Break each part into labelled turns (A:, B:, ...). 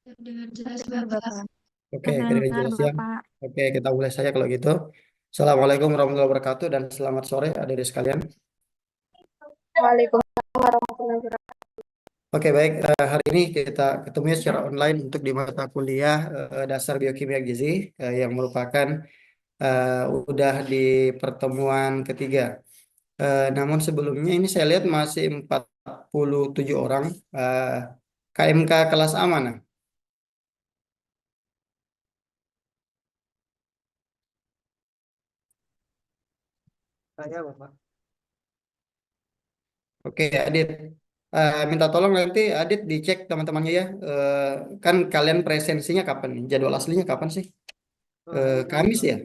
A: Dengar jelas
B: Dengar
A: Bapak.
B: Bapak.
C: Oke, kedengaran
B: Terdengar
C: jelas ya.
B: Bapak.
C: Oke, kita mulai saja kalau gitu. Assalamualaikum warahmatullahi wabarakatuh dan selamat sore adik-adik sekalian.
B: Waalaikumsalam warahmatullahi wabarakatuh.
C: Oke, baik. Hari ini kita ketemu secara online untuk di mata kuliah dasar biokimia gizi yang merupakan udah di pertemuan ketiga. Namun sebelumnya ini saya lihat masih 47 orang. Eh, KMK kelas A mana? Saya, Bapak. Oke, Adit. Minta tolong nanti Adit dicek teman-temannya ya. Kan kalian presensinya kapan nih? Jadwal aslinya kapan sih? Kamis ya?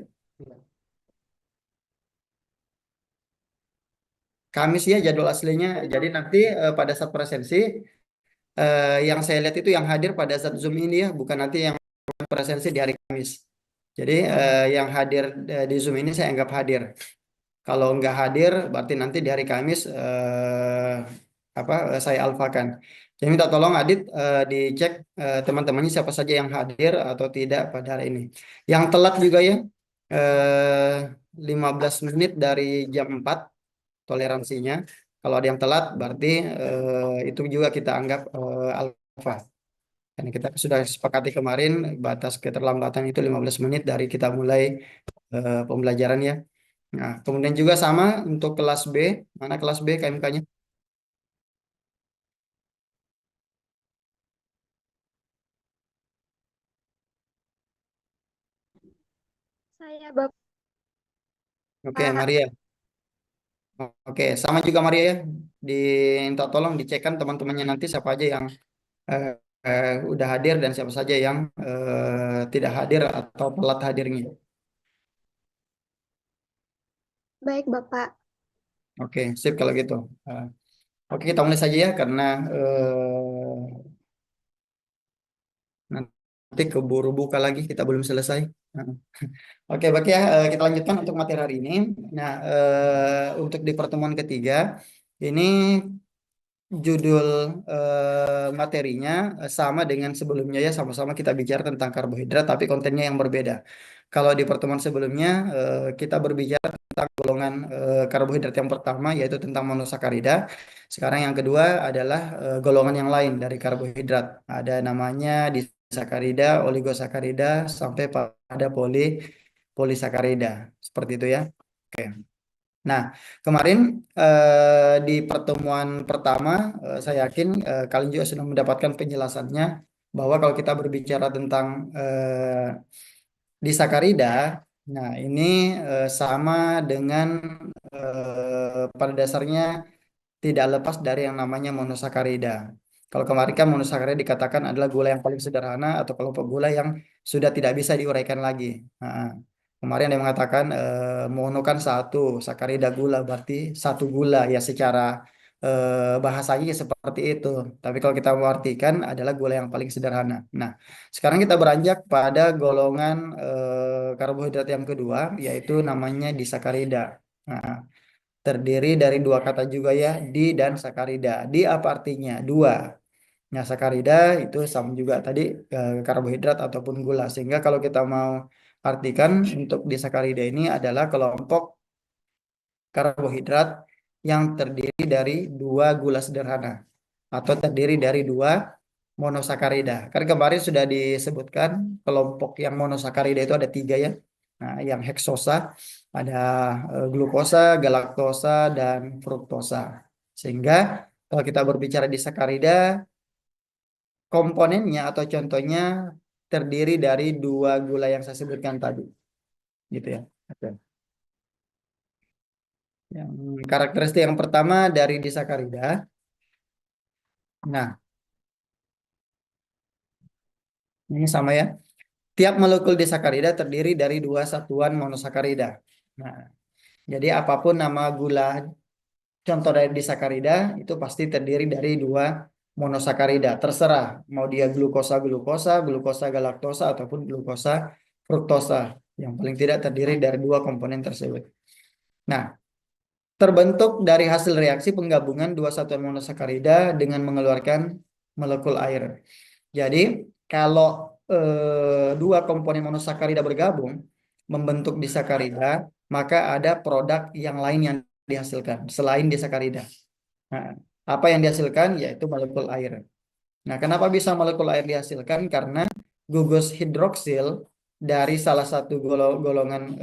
C: Kamis ya jadwal aslinya. Jadi nanti pada saat presensi, yang saya lihat itu yang hadir pada saat Zoom ini ya, bukan nanti yang presensi di hari Kamis. Jadi yang hadir di Zoom ini saya anggap hadir. Kalau nggak hadir, berarti nanti di hari Kamis saya alfakan. Jadi minta tolong Adit dicek teman-temannya siapa saja yang hadir atau tidak pada hari ini. Yang telat juga ya, eh, 15 menit dari jam 4 toleransinya. Kalau ada yang telat, berarti itu juga kita anggap alfa. Karena kita sudah sepakati kemarin batas keterlambatan itu 15 menit dari kita mulai pembelajaran ya. Nah, kemudian juga sama untuk kelas B. Mana kelas B KMK-nya?
B: Saya
C: Oke,
B: Bapak.
C: Maria. Oke, sama juga Maria ya. Minta tolong dicekkan teman-temannya nanti siapa aja yang eh, udah hadir dan siapa saja yang tidak hadir atau telat hadirnya.
B: Baik Bapak.
C: Oke, sip kalau gitu. Eh, oke, kita mulai saja ya karena nanti keburu buka lagi kita belum selesai. Nah, oke, baik ya. Kita lanjutkan untuk materi hari ini. Nah, untuk di pertemuan ketiga ini judul materinya sama dengan sebelumnya ya, sama-sama kita bicara tentang karbohidrat tapi kontennya yang berbeda. Kalau di pertemuan sebelumnya kita berbicara tentang golongan karbohidrat yang pertama yaitu tentang monosakarida. Sekarang yang kedua adalah golongan yang lain dari karbohidrat. Ada namanya disakarida, oligosakarida sampai pada polisakarida. Seperti itu ya. Oke. Nah, kemarin di pertemuan pertama, saya yakin kalian juga sudah mendapatkan penjelasannya bahwa kalau kita berbicara tentang disakarida, nah ini sama dengan pada dasarnya tidak lepas dari yang namanya monosakarida. Kalau kemarin kan monosakarida dikatakan adalah gula yang paling sederhana atau kelompok gula yang sudah tidak bisa diuraikan lagi. Nah, kemarin ada yang mengatakan mono kan satu, sakarida gula berarti satu gula ya secara bahasanya ya seperti itu. Tapi kalau kita mengartikan adalah gula yang paling sederhana. Nah, sekarang kita beranjak pada golongan karbohidrat yang kedua yaitu namanya disakarida. Nah, terdiri dari dua kata juga ya, di dan sakarida. Di apa artinya? Dua. Nah, sakarida itu sama juga tadi karbohidrat ataupun gula. Sehingga kalau kita mau artikan untuk disakarida ini adalah kelompok karbohidrat yang terdiri dari dua gula sederhana atau terdiri dari dua monosakarida. Kan kemarin sudah disebutkan kelompok yang monosakarida itu ada tiga ya. Nah, yang heksosa ada glukosa, galaktosa, dan fruktosa. Sehingga kalau kita berbicara di sakarida, komponennya atau contohnya terdiri dari dua gula yang saya sebutkan tadi, gitu ya. Oke. Yang karakteristik yang pertama dari disakarida. Nah, ini sama ya. Tiap molekul disakarida terdiri dari dua satuan monosakarida. Nah, jadi apapun nama gula contoh dari disakarida itu pasti terdiri dari dua monosakarida. Terserah mau dia glukosa-glukosa, glukosa galaktosa ataupun glukosa fruktosa. Yang paling tidak terdiri dari dua komponen tersebut. Nah, terbentuk dari hasil reaksi penggabungan dua satuan monosakarida dengan mengeluarkan molekul air. Jadi Kalau dua komponen monosakarida bergabung membentuk disakarida, maka ada produk yang lain yang dihasilkan selain disakarida. Nah, apa yang dihasilkan yaitu molekul air. Nah, kenapa bisa molekul air dihasilkan? Karena gugus hidroksil dari salah satu golongan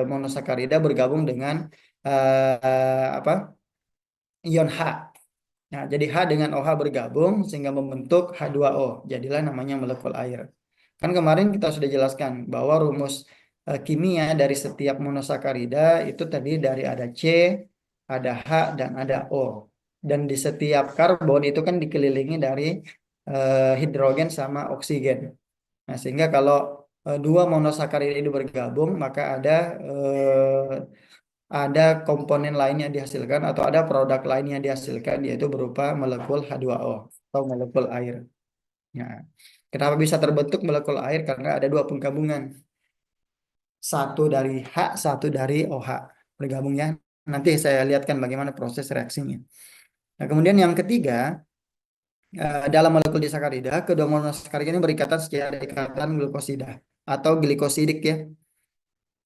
C: monosakarida bergabung dengan apa? Ion H. Nah, jadi H dengan OH bergabung sehingga membentuk H2O. Jadilah namanya molekul air. Kan kemarin kita sudah jelaskan bahwa rumus kimia dari setiap monosakarida itu tadi dari ada C, ada H, dan ada O. Dan di setiap karbon itu kan dikelilingi dari hidrogen sama oksigen. Nah, sehingga kalau dua monosakarida itu bergabung, maka ada komponen lain yang dihasilkan atau ada produk lain yang dihasilkan yaitu berupa molekul H2O atau molekul air. Nah, kenapa bisa terbentuk molekul air? Karena ada dua penggabungan. Satu dari H, satu dari OH. Bergabungnya. Nanti saya lihatkan bagaimana proses reaksinya. Nah, kemudian yang ketiga, dalam molekul disakarida, kedua monosakarida ini berikatan secara ikatan glukosida atau glikosidik ya.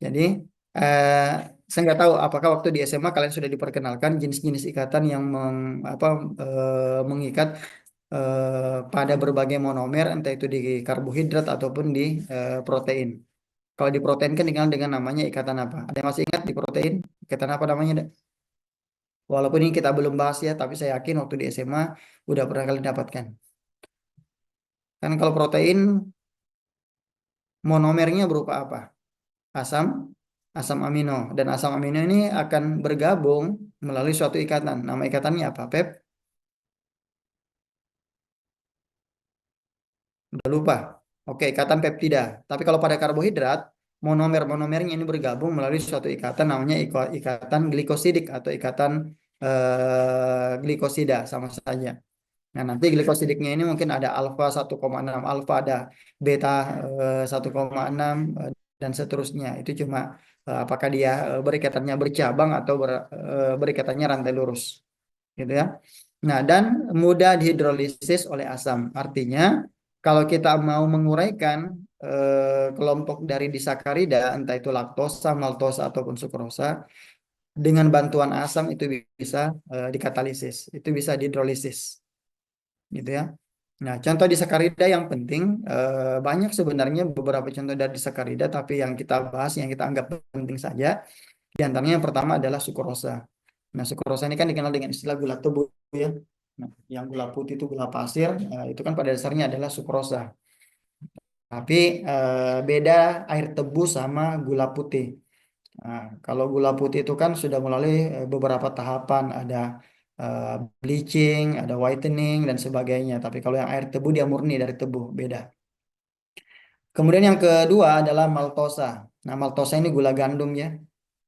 C: Jadi, eh, saya nggak tahu apakah waktu di SMA kalian sudah diperkenalkan jenis-jenis ikatan yang mengikat pada berbagai monomer, entah itu di karbohidrat ataupun di protein. Kalau di protein kan dikenal dengan namanya ikatan apa? Ada yang masih ingat di protein? Ikatan apa namanya, Dek? Walaupun ini kita belum bahas ya, tapi saya yakin waktu di SMA udah pernah kalian dapatkan. Kan kalau protein monomernya berupa apa? Asam, asam amino. Dan asam amino ini akan bergabung melalui suatu ikatan. Nama ikatannya apa, Pep? Udah lupa. Oke, ikatan peptida. Tapi kalau pada karbohidrat, monomer-monomernya ini bergabung melalui suatu ikatan namanya ikatan glikosidik atau ikatan glikosida sama saja. Nah, nanti glikosidiknya ini mungkin ada alfa 1,6 alfa, ada beta 1,6 dan seterusnya. Itu cuma apakah dia berikatannya bercabang atau berikatannya rantai lurus. Gitu ya. Nah, dan mudah dihidrolisis oleh asam. Artinya, kalau kita mau menguraikan kelompok dari disakarida, entah itu laktosa, maltosa, ataupun sukrosa, dengan bantuan asam itu bisa dikatalisis, itu bisa dihidrolisis, gitu ya. Nah, contoh disakarida yang penting, banyak sebenarnya beberapa contoh dari disakarida, tapi yang kita bahas, yang kita anggap penting saja, di antaranya yang pertama adalah sukrosa. Nah, sukrosa ini kan dikenal dengan istilah gula tebu ya. Nah, yang gula putih itu gula pasir, itu kan pada dasarnya adalah sukrosa. Tapi beda air tebu sama gula putih. Nah, kalau gula putih itu kan sudah melalui beberapa tahapan, ada eh, bleaching, ada whitening dan sebagainya. Tapi kalau yang air tebu dia murni dari tebu, beda. Kemudian yang kedua adalah maltosa. Nah, maltosa ini gula gandum ya.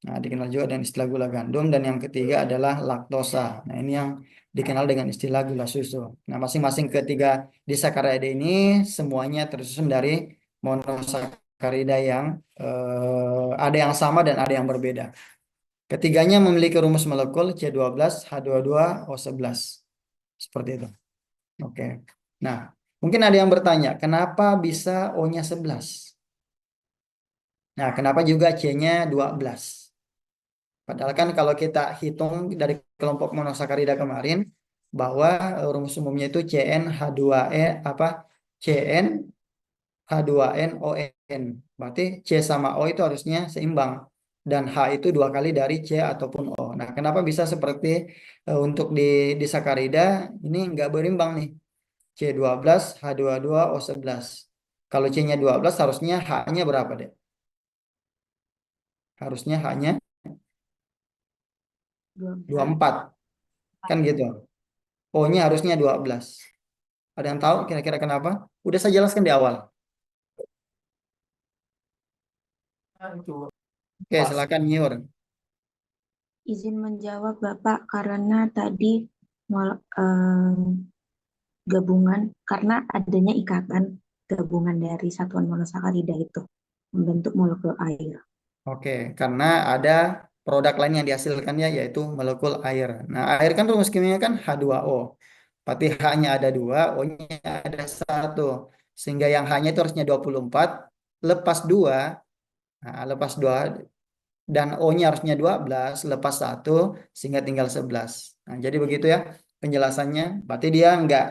C: Nah, dikenal juga dengan istilah gula gandum. Dan yang ketiga adalah laktosa. Nah, ini yang dikenal dengan istilah gula susu. Nah, masing-masing ketiga disakarida ini semuanya tersusun dari monosakarida yang ada yang sama dan ada yang berbeda. Ketiganya memiliki rumus molekul C12H22O11. Seperti itu. Oke. Nah, mungkin ada yang bertanya, kenapa bisa O-nya 11? Nah, kenapa juga C-nya 12? Padahal kan kalau kita hitung dari kelompok monosakarida kemarin bahwa rumus umumnya itu CN H2E apa CN H2NON. Berarti C sama O itu harusnya seimbang dan H itu dua kali dari C ataupun O. Nah, kenapa bisa seperti untuk di sakarida ini nggak berimbang nih. C12 H22O11. Kalau C-nya 12 harusnya H-nya berapa deh? Harusnya H-nya
A: 12.
C: 24 kan gitu. O-nya harusnya 12. Ada yang tahu kira-kira kenapa? Udah saya jelaskan di awal. Oke, silakan Nyur.
A: Izin menjawab Bapak karena tadi gabungan karena adanya ikatan gabungan dari satuan monosakarida itu membentuk molekul air.
C: Oke, karena ada produk lain yang dihasilkannya yaitu molekul air. Nah, air kan rumus kimianya kan H2O. Berarti H-nya ada dua, O-nya ada satu. Sehingga yang H-nya itu harusnya 24, lepas 2, nah, lepas 2 dan O-nya harusnya 12, lepas 1 sehingga tinggal 11. Nah, jadi begitu ya penjelasannya. Berarti dia nggak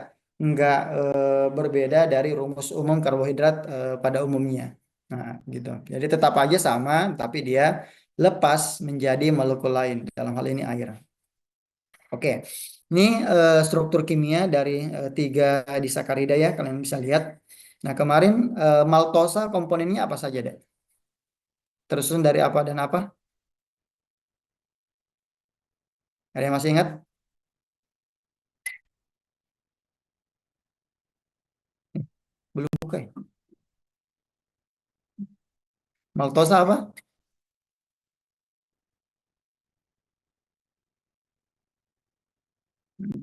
C: berbeda dari rumus umum karbohidrat pada umumnya. Nah, gitu. Jadi tetap aja sama, tapi dia lepas menjadi molekul lain. Dalam hal ini air. Oke, ini struktur kimia dari 3 disakarida ya, kalian bisa lihat. Nah, kemarin maltosa komponennya apa saja, deh? Tersusun dari apa dan apa? Ada yang masih ingat? Belum buka ya? Maltosa apa?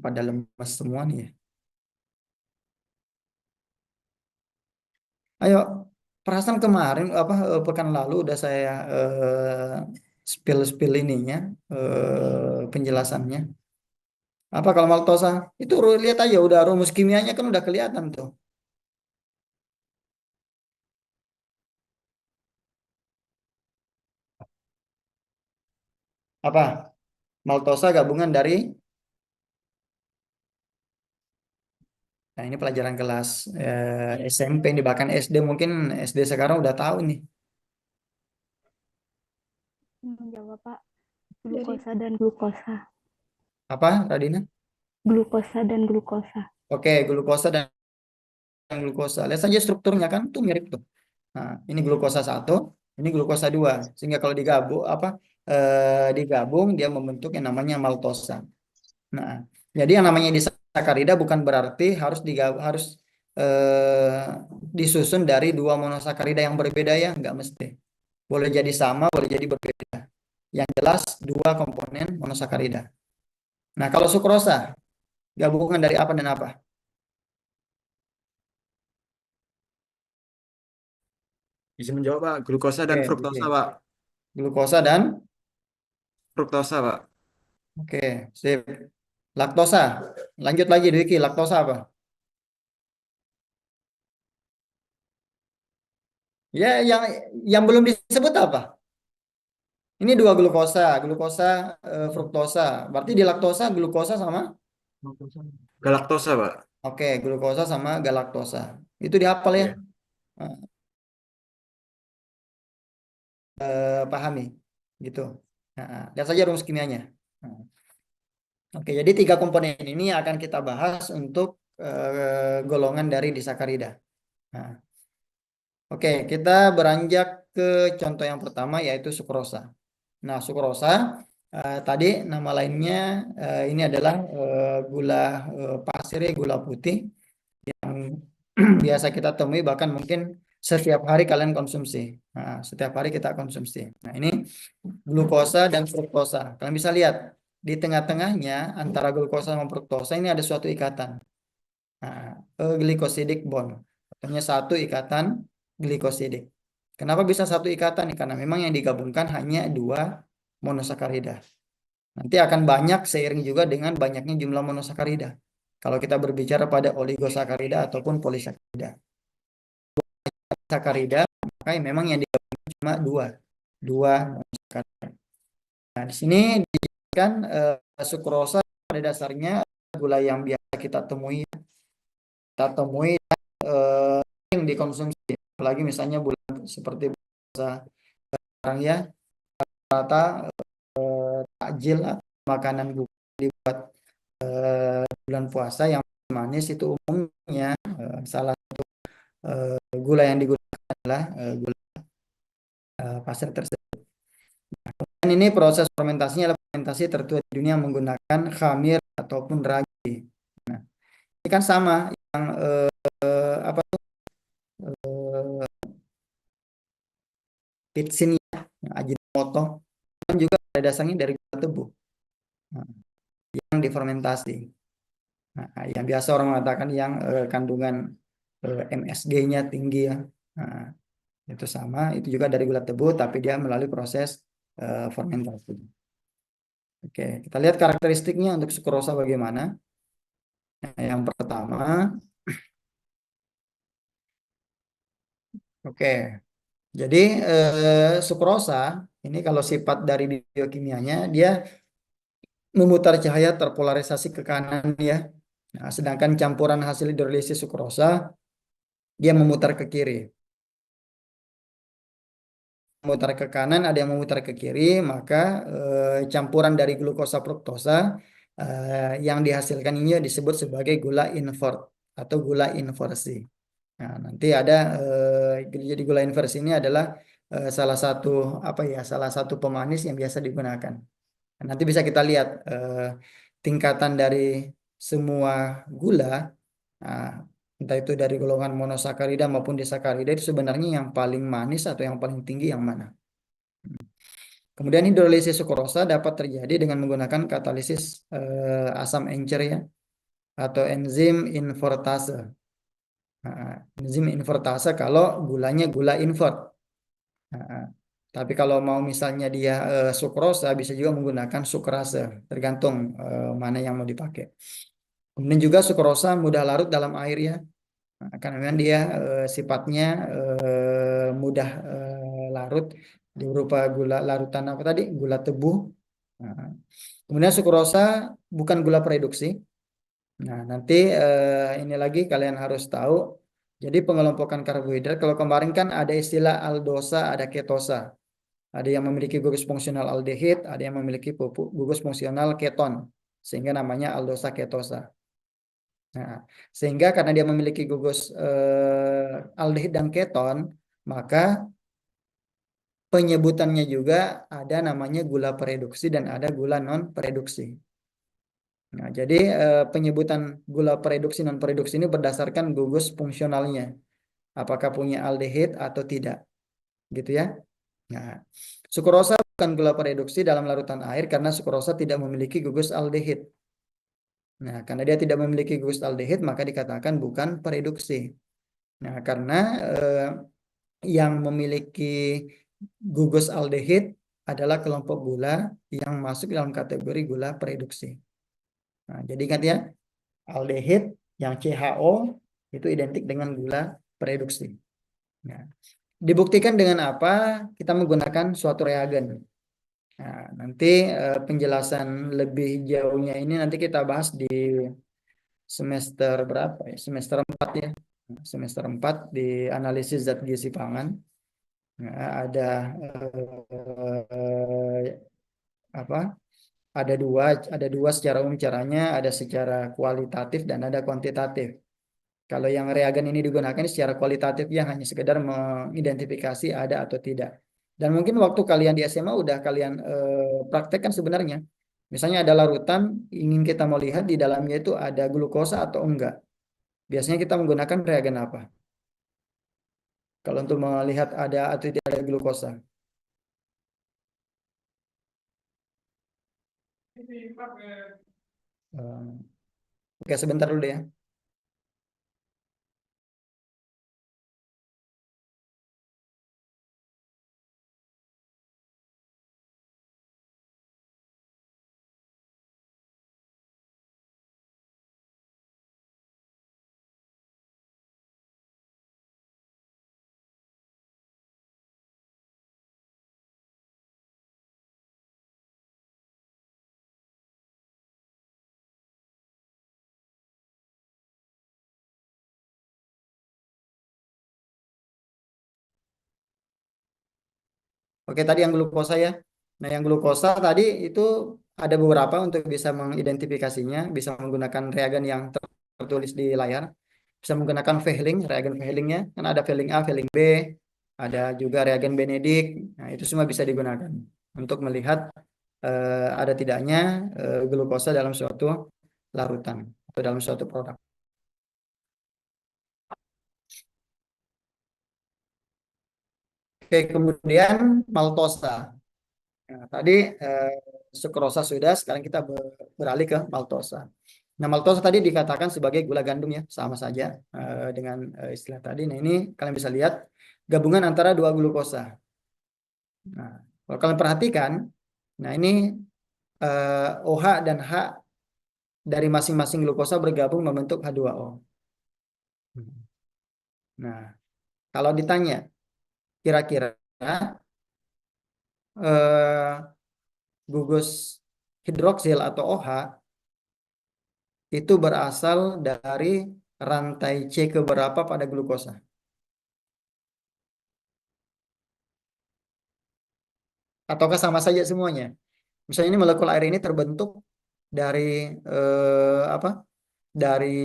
C: Pada lemas semua nih ya. Ayo, perasaan kemarin apa pekan lalu udah saya spill ininya penjelasannya. Apa kalau maltosa? Itu lihat aja udah rumus kimianya kan udah kelihatan tuh. Apa? Maltosa gabungan dari. Nah, ini pelajaran kelas SMP nih, bahkan SD mungkin SD sekarang udah tahu nih.
D: Menjawab Pak,
B: Jadi,
D: glukosa dan glukosa.
C: Apa, Radina?
D: Glukosa dan glukosa.
C: Oke, glukosa dan glukosa. Lihat saja strukturnya kan tuh mirip tuh. Nah, ini glukosa 1, ini glukosa 2. Sehingga kalau digabung dia membentuk yang namanya maltosa. Nah, jadi yang namanya disakarida bukan berarti harus eh, disusun dari 2 monosakarida yang berbeda ya, nggak mesti. Boleh jadi sama, boleh jadi berbeda. Yang jelas 2 komponen monosakarida. Nah, kalau sukrosa gabungan dari apa dan apa?
E: Bisa menjawab, Pak. Glukosa
C: Oke,
E: dan
C: oke.
E: fruktosa, Pak.
C: Glukosa dan
E: Fruktosa, Pak.
C: oke, sip. Laktosa. Lanjut lagi Dwiki, laktosa apa? Ya, yang belum disebut apa? Ini 2 glukosa, fruktosa. Berarti di laktosa glukosa sama
E: Galaktosa, Pak.
C: oke, glukosa sama galaktosa. Itu dihafal ya.
E: Iya.
C: Pahami gitu. Nah, lihat saja rumus kimianya. Nah, oke, jadi 3 komponen ini akan kita bahas untuk golongan dari disakarida. Nah, oke, kita beranjak ke contoh yang pertama yaitu sukrosa. Nah, sukrosa tadi nama lainnya ini adalah gula pasir, ya, gula putih yang biasa kita temui bahkan mungkin setiap hari kalian konsumsi. Nah, setiap hari kita konsumsi. Nah, ini glukosa dan fruktosa. Kalian bisa lihat di tengah-tengahnya antara glukosa sama fruktosa ini ada suatu ikatan. Nah, glycosidic bond. Artinya satu ikatan glikosidik. Kenapa bisa satu ikatan? Karena memang yang digabungkan hanya 2 monosakarida. Nanti akan banyak seiring juga dengan banyaknya jumlah monosakarida. Kalau kita berbicara pada oligosakarida ataupun polisakarida. Sakarida, maka memang yang digabungkan cuma 2. 2 monosakarida. Nah, di sini kan sukrosa pada dasarnya gula yang biasa kita temui yang dikonsumsi, apalagi misalnya bulan seperti sekarang ya, rata takjil atau makanan dibuat bulan puasa yang manis itu umumnya salah gula yang digunakan adalah gula pasir tersebut. Dan ini proses fermentasinya adalah fermentasi tertua di dunia menggunakan khamir ataupun ragi. Nah, ini kan sama yang apa tuh pitsin ya, Ajinomoto kan juga pada dasarnya dari gula tebu. Nah, yang difermentasi. Nah, yang biasa orang mengatakan yang kandungan MSG-nya tinggi ya. Nah, itu sama, itu juga dari gula tebu, tapi dia melalui proses fermentasi. Oke, kita lihat karakteristiknya untuk sukrosa bagaimana. Nah, yang pertama, Oke, jadi sukrosa ini kalau sifat dari biokimianya dia memutar cahaya terpolarisasi ke kanan ya. Nah, sedangkan campuran hasil hidrolisis sukrosa dia memutar ke kiri. Memutar ke kanan, ada yang memutar ke kiri, maka campuran dari glukosa fruktosa yang dihasilkan ini disebut sebagai gula invert atau gula inversi. Nah, nanti ada jadi gula inversi ini adalah salah satu apa ya, salah satu pemanis yang biasa digunakan. Nah, nanti bisa kita lihat tingkatan dari semua gula, nah, entah itu dari golongan monosakarida maupun disakarida itu sebenarnya yang paling manis atau yang paling tinggi yang mana. Kemudian hidrolisis sukrosa dapat terjadi dengan menggunakan katalisis asam encer ya atau enzim invertase. Nah, enzim invertase kalau gulanya gula invert. Nah, tapi kalau mau misalnya dia sukrosa bisa juga menggunakan sukrase, tergantung mana yang mau dipakai. Kemudian juga sukrosa mudah larut dalam air ya. Nah, karena memang dia sifatnya mudah larut di berupa gula larutan apa tadi? Gula tebu. Nah, kemudian sukrosa bukan gula reduksi. Nah, nanti ini lagi kalian harus tahu. Jadi pengelompokan karbohidrat, kalau kemarin kan ada istilah aldosa, ada ketosa. Ada yang memiliki gugus fungsional aldehid, ada yang memiliki gugus fungsional keton. Sehingga namanya aldosa ketosa. Nah, sehingga karena dia memiliki gugus aldehid dan keton, maka penyebutannya juga ada namanya gula pereduksi dan ada gula non pereduksi. Nah, jadi penyebutan gula pereduksi non pereduksi ini berdasarkan gugus fungsionalnya, apakah punya aldehid atau tidak, gitu ya. Nah, sukrosa bukan gula pereduksi dalam larutan air karena sukrosa tidak memiliki gugus aldehid. Nah, karena dia tidak memiliki gugus aldehid maka dikatakan bukan pereduksi. Nah, karena yang memiliki gugus aldehid adalah kelompok gula yang masuk dalam kategori gula pereduksi. Nah, jadi ingat ya, aldehid yang CHO itu identik dengan gula pereduksi. Nah, dibuktikan dengan apa? Kita menggunakan suatu reagen. Nah, nanti penjelasan lebih jauhnya ini nanti kita bahas di semester berapa ya? Semester 4 ya. Semester 4 di analisis zat gizi pangan. Nah, ada apa? Ada dua secara umum caranya, ada secara kualitatif dan ada kuantitatif. Kalau yang reagen ini digunakan secara kualitatif ya hanya sekedar mengidentifikasi ada atau tidak. Dan mungkin waktu kalian di SMA udah kalian praktekkan sebenarnya. Misalnya ada larutan, ingin kita mau lihat di dalamnya itu ada glukosa atau enggak. Biasanya kita menggunakan reagen apa? Kalau untuk melihat ada atau tidak ada glukosa. Oke, sebentar dulu deh ya. Oke, tadi yang glukosa ya. Nah, yang glukosa tadi itu ada beberapa untuk bisa mengidentifikasinya, bisa menggunakan reagen yang tertulis di layar. Bisa menggunakan Vehling, reagen Vehlingnya. Kan ada Vehling A, Vehling B, ada juga reagen Benedict. Nah, itu semua bisa digunakan untuk melihat ada tidaknya glukosa dalam suatu larutan atau dalam suatu produk. Oke, kemudian maltosa. Nah, tadi sukrosa sudah, sekarang kita beralih ke maltosa. Nah, maltosa tadi dikatakan sebagai gula gandum ya, sama saja dengan istilah tadi. Nah, ini kalian bisa lihat gabungan antara dua glukosa. Nah, kalau kalian perhatikan, nah ini OH dan H dari masing-masing glukosa bergabung membentuk H2O. Nah, kalau ditanya kira-kira eh, gugus hidroksil atau OH itu berasal dari rantai C keberapa pada glukosa? Ataukah sama saja semuanya? Misalnya ini molekul air ini terbentuk dari apa? Dari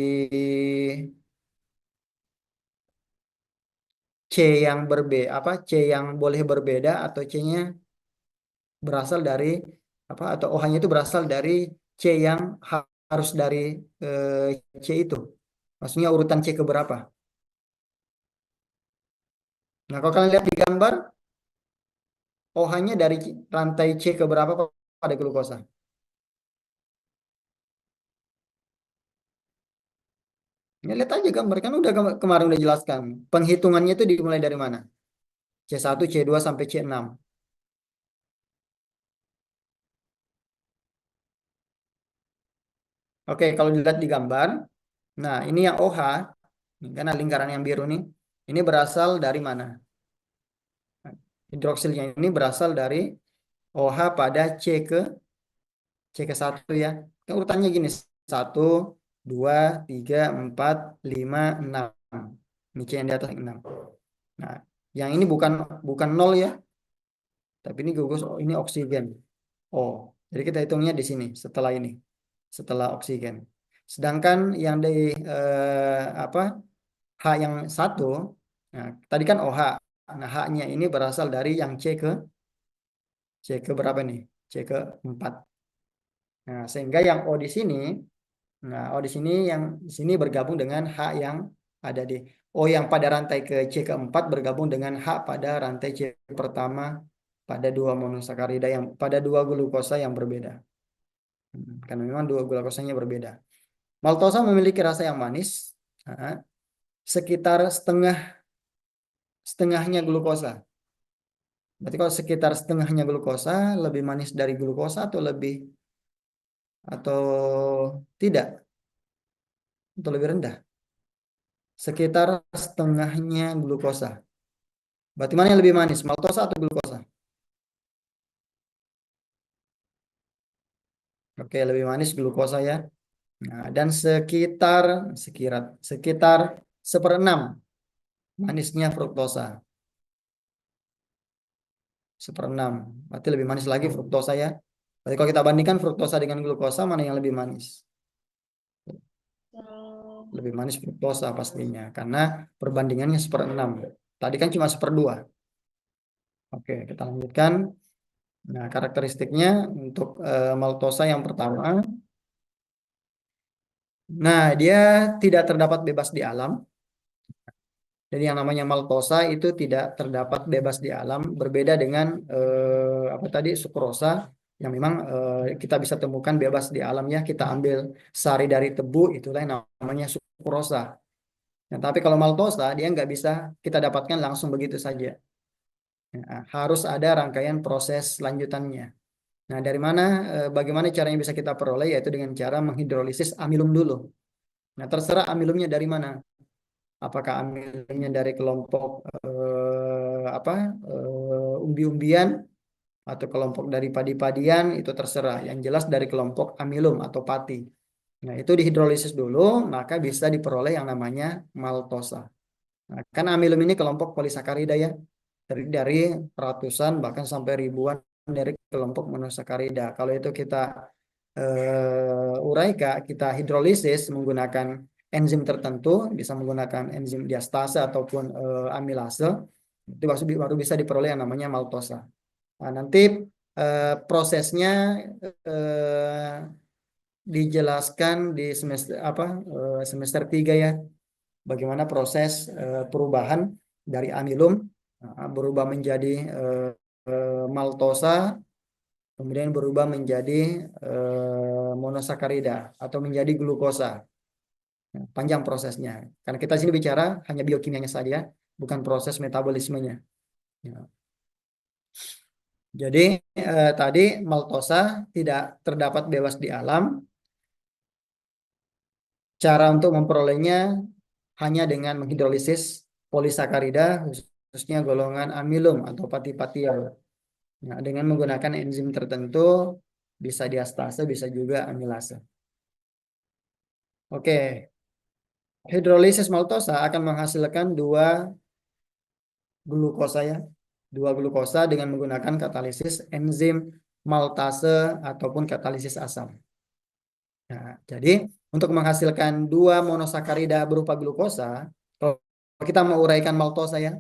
C: C yang C yang boleh berbeda atau C-nya berasal dari apa? Atau OH-nya itu berasal dari C yang harus dari C itu. Maksudnya urutan C keberapa? Nah, kalau kalian lihat di gambar, OH-nya dari rantai C keberapa pada glukosa? Ya, lihat aja gambar kan udah kemarin udah jelaskan. Penghitungannya itu dimulai dari mana? C1, C2 sampai C6. Oke, kalau dilihat di gambar, nah ini yang OH, ini karena lingkaran yang biru nih, ini berasal dari mana? Hidroksilnya ini berasal dari OH pada C ke 1 ya. Kan urutannya gini, 1, 2, 3, 4, 5, 6. Ini C yang di atas 6. Nah, yang ini bukan bukan 0 ya, tapi ini gugus, ini oksigen. Oh, jadi kita hitungnya di sini setelah ini, setelah oksigen. Sedangkan yang di apa H yang 1, nah, tadi kan OH. Nah, H-nya ini berasal dari yang C ke berapa nih? C ke 4. Nah, sehingga yang O di sini, nah O di sini yang di sini bergabung dengan H yang ada di O yang pada rantai ke C keempat bergabung dengan H pada rantai C pertama pada dua monosakarida yang pada dua glukosa yang berbeda. Karena memang dua glukosanya berbeda. Maltosa memiliki rasa yang manis, nah, sekitar setengahnya glukosa. Berarti kalau sekitar setengahnya glukosa, lebih manis dari glukosa atau tidak, atau lebih rendah. Sekitar setengahnya glukosa. Berarti mana yang lebih manis, maltosa atau glukosa? Oke, lebih manis glukosa ya. Nah, dan sekitar seperenam manisnya fruktosa. Seperenam. Berarti lebih manis lagi fruktosa ya. Berarti kalau kita bandingkan fruktosa dengan glukosa, mana yang lebih manis? Lebih manis fruktosa pastinya. Karena perbandingannya seperenam. Tadi kan cuma seperdua. Oke, kita lanjutkan. Nah, karakteristiknya untuk maltosa yang pertama. Nah, dia tidak terdapat bebas di alam. Jadi yang namanya maltosa itu tidak terdapat bebas di alam, berbeda dengan apa tadi sukrosa yang memang kita bisa temukan bebas di alam ya. Kita ambil sari dari tebu, itulah yang namanya sukrosa. Nah, tapi kalau maltosa dia nggak bisa kita dapatkan langsung begitu saja. Nah, harus ada rangkaian proses lanjutannya. Nah, dari mana, bagaimana caranya bisa kita peroleh? Yaitu dengan cara menghidrolisis amilum dulu. Nah, terserah amilumnya dari mana. Apakah amilumnya dari kelompok umbi-umbian atau kelompok dari padi-padian, itu terserah. Yang jelas dari kelompok amilum atau pati. Nah, itu dihidrolisis dulu, maka bisa diperoleh yang namanya maltosa. Nah, kan amilum ini kelompok polisakarida ya. Dari ratusan bahkan sampai ribuan dari kelompok monosakarida. Kalau itu kita kita hidrolisis menggunakan enzim tertentu, bisa menggunakan enzim diastase ataupun amilase, itu baru bisa diperoleh yang namanya maltosa. Nah, nanti prosesnya eh, dijelaskan di semester 3 ya, bagaimana proses perubahan dari amilum berubah menjadi maltosa, kemudian berubah menjadi monosakarida atau menjadi glukosa. Nah, panjang prosesnya. Karena kita sini bicara hanya biokimianya saja, bukan proses metabolismenya. Ya. Jadi tadi maltosa tidak terdapat bebas di alam. Cara untuk memperolehnya hanya dengan menghidrolisis polisakarida, khususnya golongan amilum atau patipatiol. Nah, dengan menggunakan enzim tertentu bisa diastase, bisa juga amilase. Oke, hidrolisis maltosa akan menghasilkan dua glukosa ya, dua glukosa dengan menggunakan katalisis enzim maltase ataupun katalisis asam. Nah, jadi untuk menghasilkan dua monosakarida berupa glukosa, kalau kita mau uraikan maltosa ya,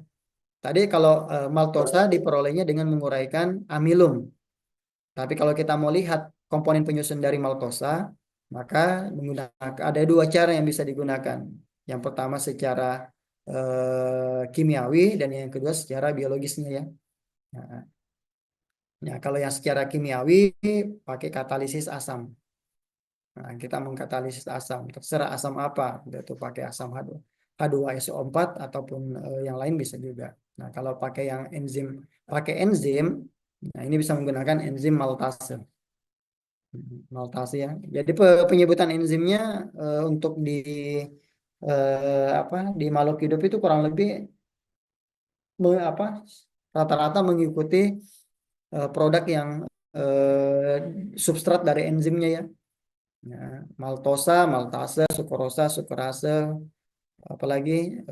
C: tadi kalau maltosa diperolehnya dengan menguraikan amilum. Tapi kalau kita mau lihat komponen penyusun dari maltosa, maka menggunakan ada dua cara yang bisa digunakan. Yang pertama secara kimiawi dan yang kedua secara biologisnya ya. Nah, ya, kalau yang secara kimiawi pakai katalisis asam. Nah, kita mengkatalisis asam, terserah asam apa, yaitu pakai asam H2SO4 ataupun yang lain bisa juga. Nah, kalau pakai enzim, nah ini bisa menggunakan enzim maltase. Maltase ya. Jadi penyebutan enzimnya untuk di di makhluk hidup itu kurang lebih apa rata-rata mengikuti produk yang eh, substrat dari enzimnya ya. Ya, maltosa, maltase, sukrosa, sukrase, apalagi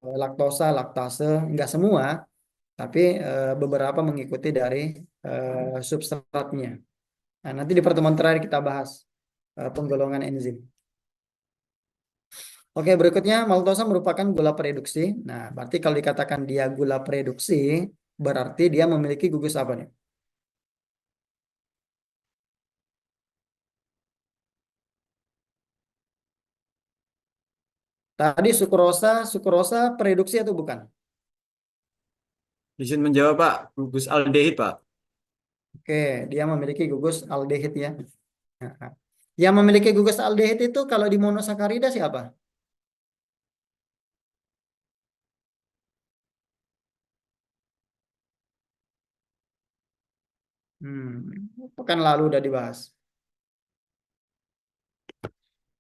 C: laktosa, laktase, enggak semua, tapi beberapa mengikuti dari substratnya. Nah, nanti di pertemuan terakhir kita bahas penggolongan enzim. Oke, berikutnya maltosa merupakan gula prereduksi. Nah, berarti kalau dikatakan dia gula prereduksi, berarti dia memiliki gugus apa nih? Tadi sukrosa prereduksi atau bukan?
E: Izin menjawab, Pak. Gugus aldehid, Pak.
C: Oke, dia memiliki gugus aldehid ya. Nah, yang memiliki gugus aldehid itu kalau di monosakarida siapa? Pekan lalu udah dibahas.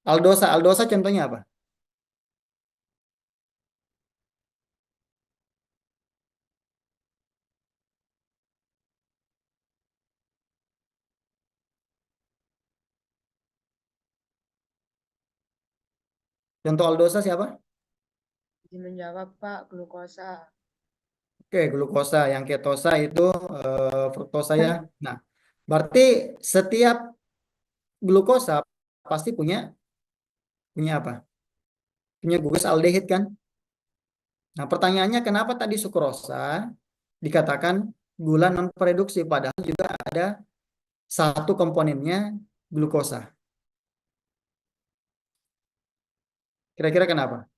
C: Aldosa contohnya apa? Contoh aldosa siapa?
F: Izin menjawab, Pak. Glukosa.
C: Oke, glukosa. Yang ketosa itu fruktosa ya. Nah, berarti setiap glukosa pasti punya punya apa? Punya gugus aldehid kan? Nah, pertanyaannya kenapa tadi sukrosa dikatakan gula non reduksi padahal juga ada satu komponennya glukosa. Kira-kira kenapa?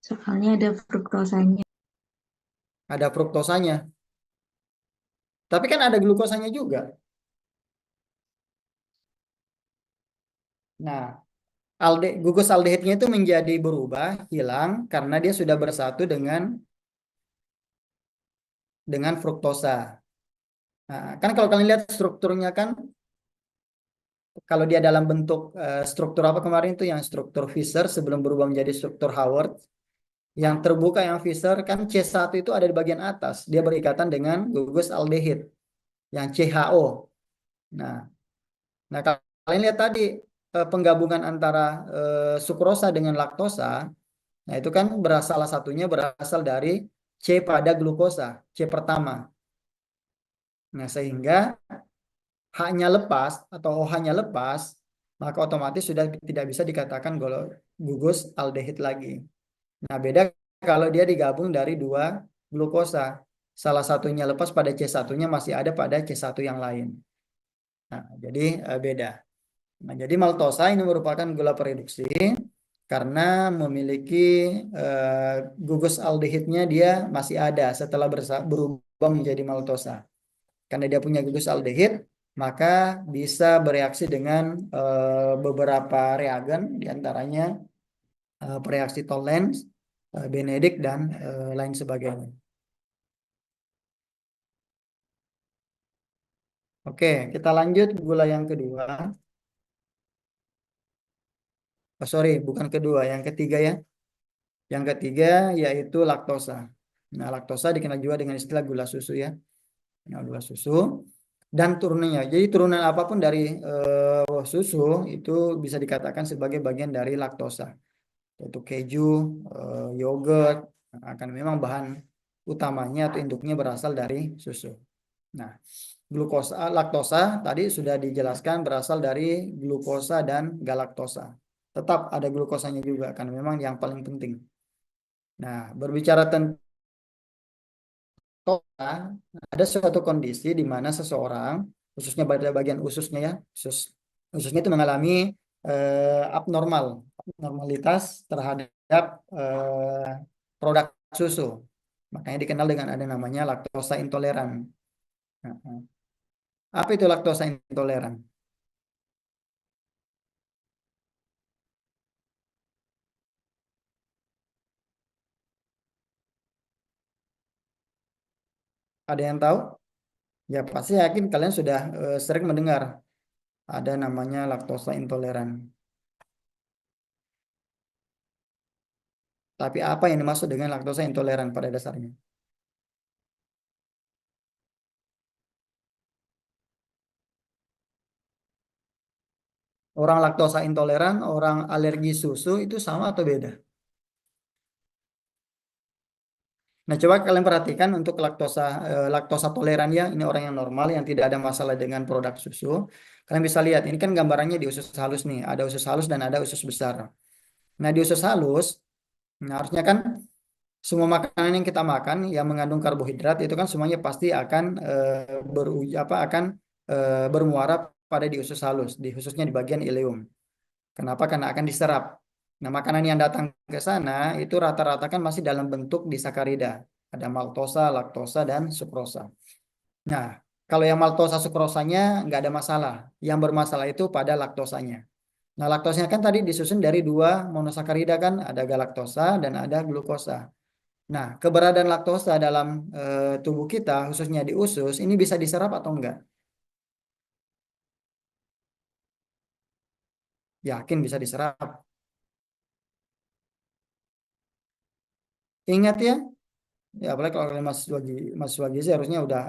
A: Soalnya ada fruktosanya.
C: Ada fruktosanya. Tapi kan ada glukosanya juga. Nah, gugus aldehidnya itu menjadi berubah, hilang karena dia sudah bersatu dengan fruktosa. Nah, kan kalau kalian lihat strukturnya kan, kalau dia dalam bentuk struktur apa kemarin itu yang struktur Fischer sebelum berubah menjadi struktur Howard, yang terbuka yang Fischer kan C1 itu ada di bagian atas, dia berikatan dengan gugus aldehid yang CHO. Nah, nah kalian lihat tadi penggabungan antara sukrosa dengan laktosa. Nah, itu kan salah satunya berasal dari C pada glukosa, C pertama. Nah, sehingga H-nya lepas atau OH-nya lepas, maka otomatis sudah tidak bisa dikatakan gugus aldehid lagi. Nah, beda kalau dia digabung dari dua glukosa. Salah satunya lepas pada C1-nya masih ada pada C1 yang lain. Nah, jadi beda. Nah, jadi maltosa ini merupakan gula prereduksi karena memiliki gugus aldehidnya dia masih ada setelah berubah menjadi maltosa. Karena dia punya gugus aldehid, maka bisa bereaksi dengan beberapa reagen, diantaranya reaksi Tollens, Benedict, dan lain sebagainya. Oke, kita lanjut gula yang kedua. sorry, bukan kedua, yang ketiga ya. Yang ketiga yaitu laktosa. Nah, laktosa dikenal juga dengan istilah gula susu ya. Nah, gula susu dan turunannya. Jadi turunan apapun dari susu itu bisa dikatakan sebagai bagian dari laktosa. Yaitu keju, yogurt, akan memang bahan utamanya atau induknya berasal dari susu. Nah, laktosa tadi sudah dijelaskan berasal dari glukosa dan galaktosa. Tetap ada glukosanya juga karena memang yang paling penting. Nah, berbicara tentang ada suatu kondisi di mana seseorang, khususnya pada bagian ususnya ya, ususnya itu mengalami abnormalitas terhadap produk susu. Makanya dikenal dengan ada namanya laktosa intoleran. Nah, apa itu laktosa intoleran? Ada yang tahu? Ya pasti yakin kalian sudah sering mendengar ada namanya laktosa intoleran. Tapi apa yang dimaksud dengan laktosa intoleran pada dasarnya? Orang laktosa intoleran, orang alergi susu itu sama atau beda? Nah, coba kalian perhatikan untuk laktosa toleran ya, ini orang yang normal yang tidak ada masalah dengan produk susu. Kalian bisa lihat, ini kan gambarannya di usus halus nih, ada usus halus dan ada usus besar. Nah, di usus halus, nah harusnya kan semua makanan yang kita makan yang mengandung karbohidrat itu kan semuanya pasti akan bermuara pada di usus halus, di khususnya di bagian ileum. Kenapa? Karena akan diserap. Nah, makanan yang datang ke sana itu rata-rata kan masih dalam bentuk disakarida. Ada maltosa, laktosa, dan sukrosa. Nah, kalau yang maltosa sukrosanya nggak ada masalah. Yang bermasalah itu pada laktosanya. Nah, laktosanya kan tadi disusun dari dua monosakarida kan, ada galaktosa dan ada glukosa. Nah, keberadaan laktosa dalam tubuh kita, khususnya di usus, ini bisa diserap atau enggak? Yakin bisa diserap. Ingat ya, ya apalagi kalau kalian mahasiswa gizi harusnya udah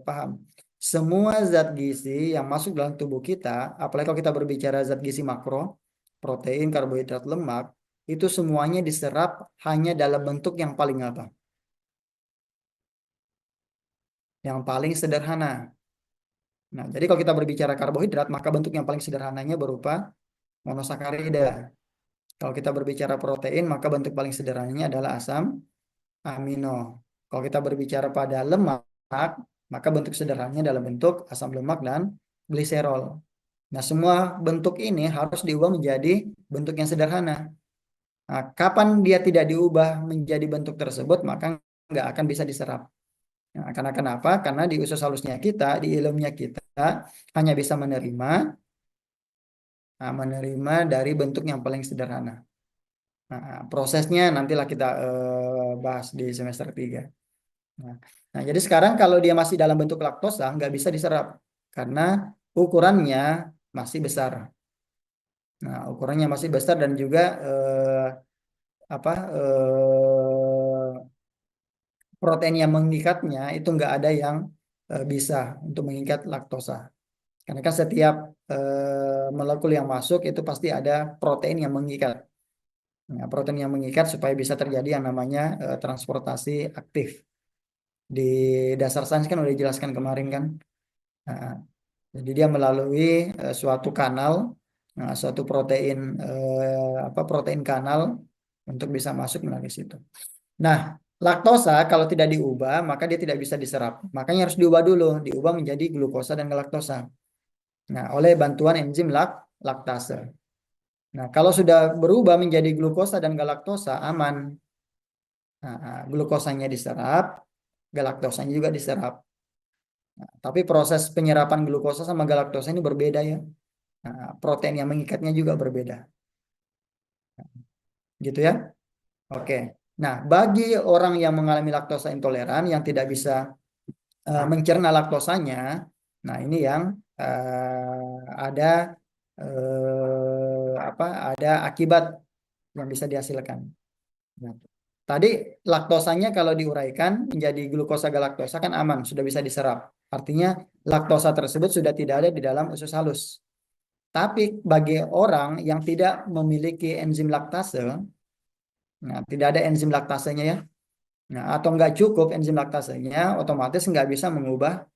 C: paham. Semua zat gizi yang masuk dalam tubuh kita, apalagi kalau kita berbicara zat gizi makro, protein, karbohidrat, lemak, itu semuanya diserap hanya dalam bentuk yang paling apa? Yang paling sederhana. Nah, jadi kalau kita berbicara karbohidrat, maka bentuk yang paling sederhananya berupa monosakarida. Kalau kita berbicara protein, maka bentuk paling sederhananya adalah asam amino. Kalau kita berbicara pada lemak, maka bentuk sederhananya dalam bentuk asam lemak dan gliserol. Nah, semua bentuk ini harus diubah menjadi bentuk yang sederhana. Nah, kapan dia tidak diubah menjadi bentuk tersebut, maka nggak akan bisa diserap. Nah, karena kenapa? Karena di usus halusnya kita, di ilemnya kita, hanya bisa menerima dari bentuk yang paling sederhana. Nah, prosesnya nantilah kita bahas di semester 3. Nah, jadi sekarang kalau dia masih dalam bentuk laktosa, nggak bisa diserap karena ukurannya masih besar. Nah, ukurannya masih besar dan juga apa protein yang mengikatnya itu nggak ada yang bisa untuk mengikat laktosa. Karena kan setiap molekul yang masuk itu pasti ada protein yang mengikat. Nah, protein yang mengikat supaya bisa terjadi yang namanya transportasi aktif. Di dasar sains kan udah dijelaskan kemarin kan. Nah, jadi dia melalui suatu kanal, suatu protein kanal untuk bisa masuk melalui situ. Nah, laktosa kalau tidak diubah maka dia tidak bisa diserap. Makanya harus diubah dulu, diubah menjadi glukosa dan galaktosa. Nah, oleh bantuan enzim laktase. Nah, kalau sudah berubah menjadi glukosa dan galaktosa aman. Nah, glukosanya diserap, galaktosanya juga diserap. Nah, tapi proses penyerapan glukosa sama galaktosa ini berbeda ya. Nah, protein yang mengikatnya juga berbeda. Gitu ya. Oke. Nah, bagi orang yang mengalami laktosa intoleran yang tidak bisa mencerna laktosanya, nah ini yang ada ada akibat yang bisa dihasilkan. Nah, tadi laktosanya kalau diuraikan menjadi glukosa galaktosa kan aman, sudah bisa diserap. Artinya laktosa tersebut sudah tidak ada di dalam usus halus. Tapi bagi orang yang tidak memiliki enzim laktase, nah tidak ada enzim laktasenya ya, nah atau nggak cukup enzim laktasenya, otomatis nggak bisa mengubah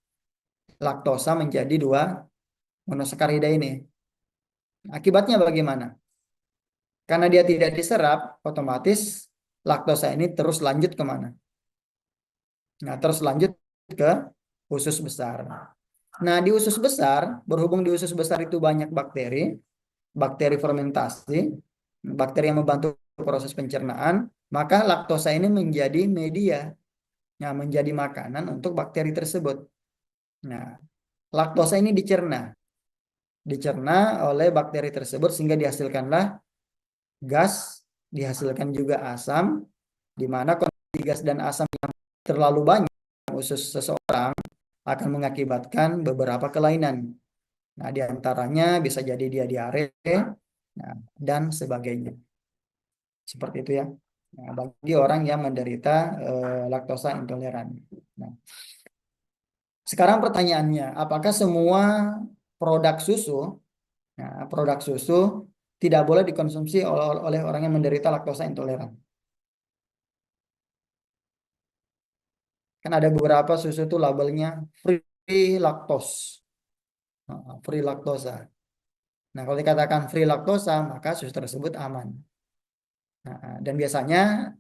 C: laktosa menjadi 2 monosakarida ini. Akibatnya bagaimana? Karena dia tidak diserap, otomatis laktosa ini terus lanjut kemana? Nah, terus lanjut ke usus besar. Nah, di usus besar, berhubung di usus besar itu banyak bakteri, bakteri fermentasi, bakteri yang membantu proses pencernaan, maka laktosa ini menjadi media, nah, menjadi makanan untuk bakteri tersebut. Nah, laktosa ini dicerna oleh bakteri tersebut sehingga dihasilkanlah gas, dihasilkan juga asam, di mana kondisi gas dan asam yang terlalu banyak usus seseorang akan mengakibatkan beberapa kelainan. Nah, diantaranya bisa jadi dia diare, nah, dan sebagainya. Seperti itu ya. Nah, bagi orang yang menderita laktosa intoleran. Nah, sekarang pertanyaannya, apakah semua produk susu, nah, produk susu tidak boleh dikonsumsi oleh orang yang menderita laktosa intoleran? Kan ada beberapa susu itu labelnya free lactose, free laktosa. Nah, kalau dikatakan free laktosa, maka susu tersebut aman. Dan biasanya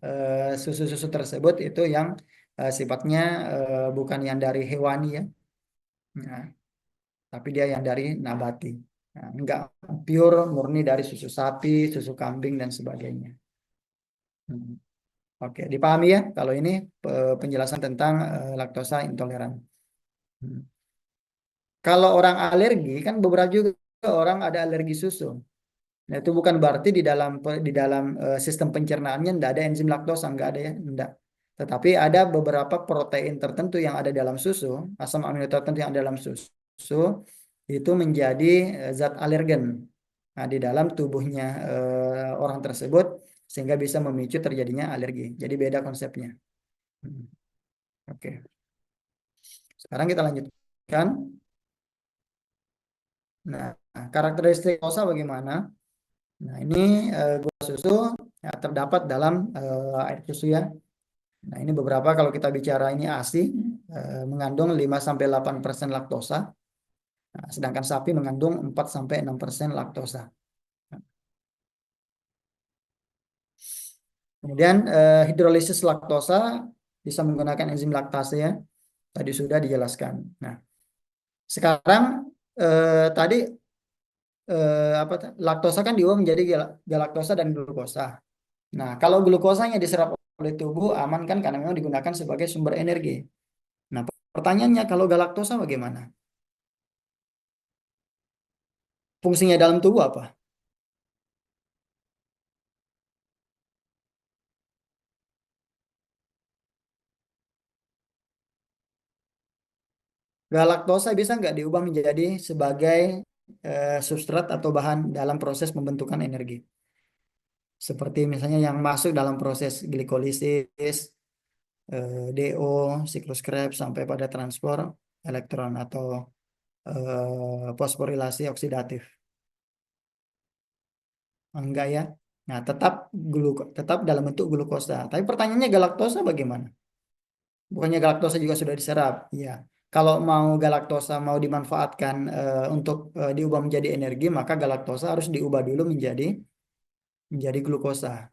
C: susu-susu tersebut itu yang sifatnya bukan yang dari hewani ya, nah, tapi dia yang dari nabati. Nah, enggak pure murni dari susu sapi, susu kambing dan sebagainya. Oke, dipahami ya kalau ini penjelasan tentang laktosa intoleran. Kalau orang alergi kan beberapa juga orang ada alergi susu. Nah, itu bukan berarti di dalam sistem pencernaannya tidak ada enzim laktosa, enggak ada ya, enggak. Tetapi ada beberapa protein tertentu yang ada dalam susu, asam amino tertentu yang ada dalam susu itu menjadi zat alergen. Nah, di dalam tubuhnya orang tersebut sehingga bisa memicu terjadinya alergi. Jadi beda konsepnya. Oke. Sekarang kita lanjutkan. Nah, karakteristik laktosa bagaimana? Nah, ini gula susu ya, terdapat dalam air susu ya. Nah, ini beberapa kalau kita bicara ini ASI mengandung 5-8% laktosa. Nah, sedangkan sapi mengandung 4-6% laktosa. Kemudian hidrolisis laktosa bisa menggunakan enzim laktase ya. Tadi sudah dijelaskan. Nah, sekarang tadi laktosa kan diubah menjadi galaktosa dan glukosa. Nah, kalau glukosanya diserap oleh tubuh aman kan karena memang digunakan sebagai sumber energi. Nah, pertanyaannya kalau galaktosa bagaimana? Fungsinya dalam tubuh apa? Galaktosa bisa nggak diubah menjadi sebagai substrat atau bahan dalam proses pembentukan energi? Seperti misalnya yang masuk dalam proses glikolisis, DO, siklus Krebs sampai pada transport elektron atau fosforilasi oksidatif. Enggak ya. Nah, tetap dalam bentuk glukosa. Tapi pertanyaannya galaktosa bagaimana? Bukannya galaktosa juga sudah diserap? Iya. Kalau mau galaktosa mau dimanfaatkan untuk diubah menjadi energi, maka galaktosa harus diubah dulu menjadi glukosa.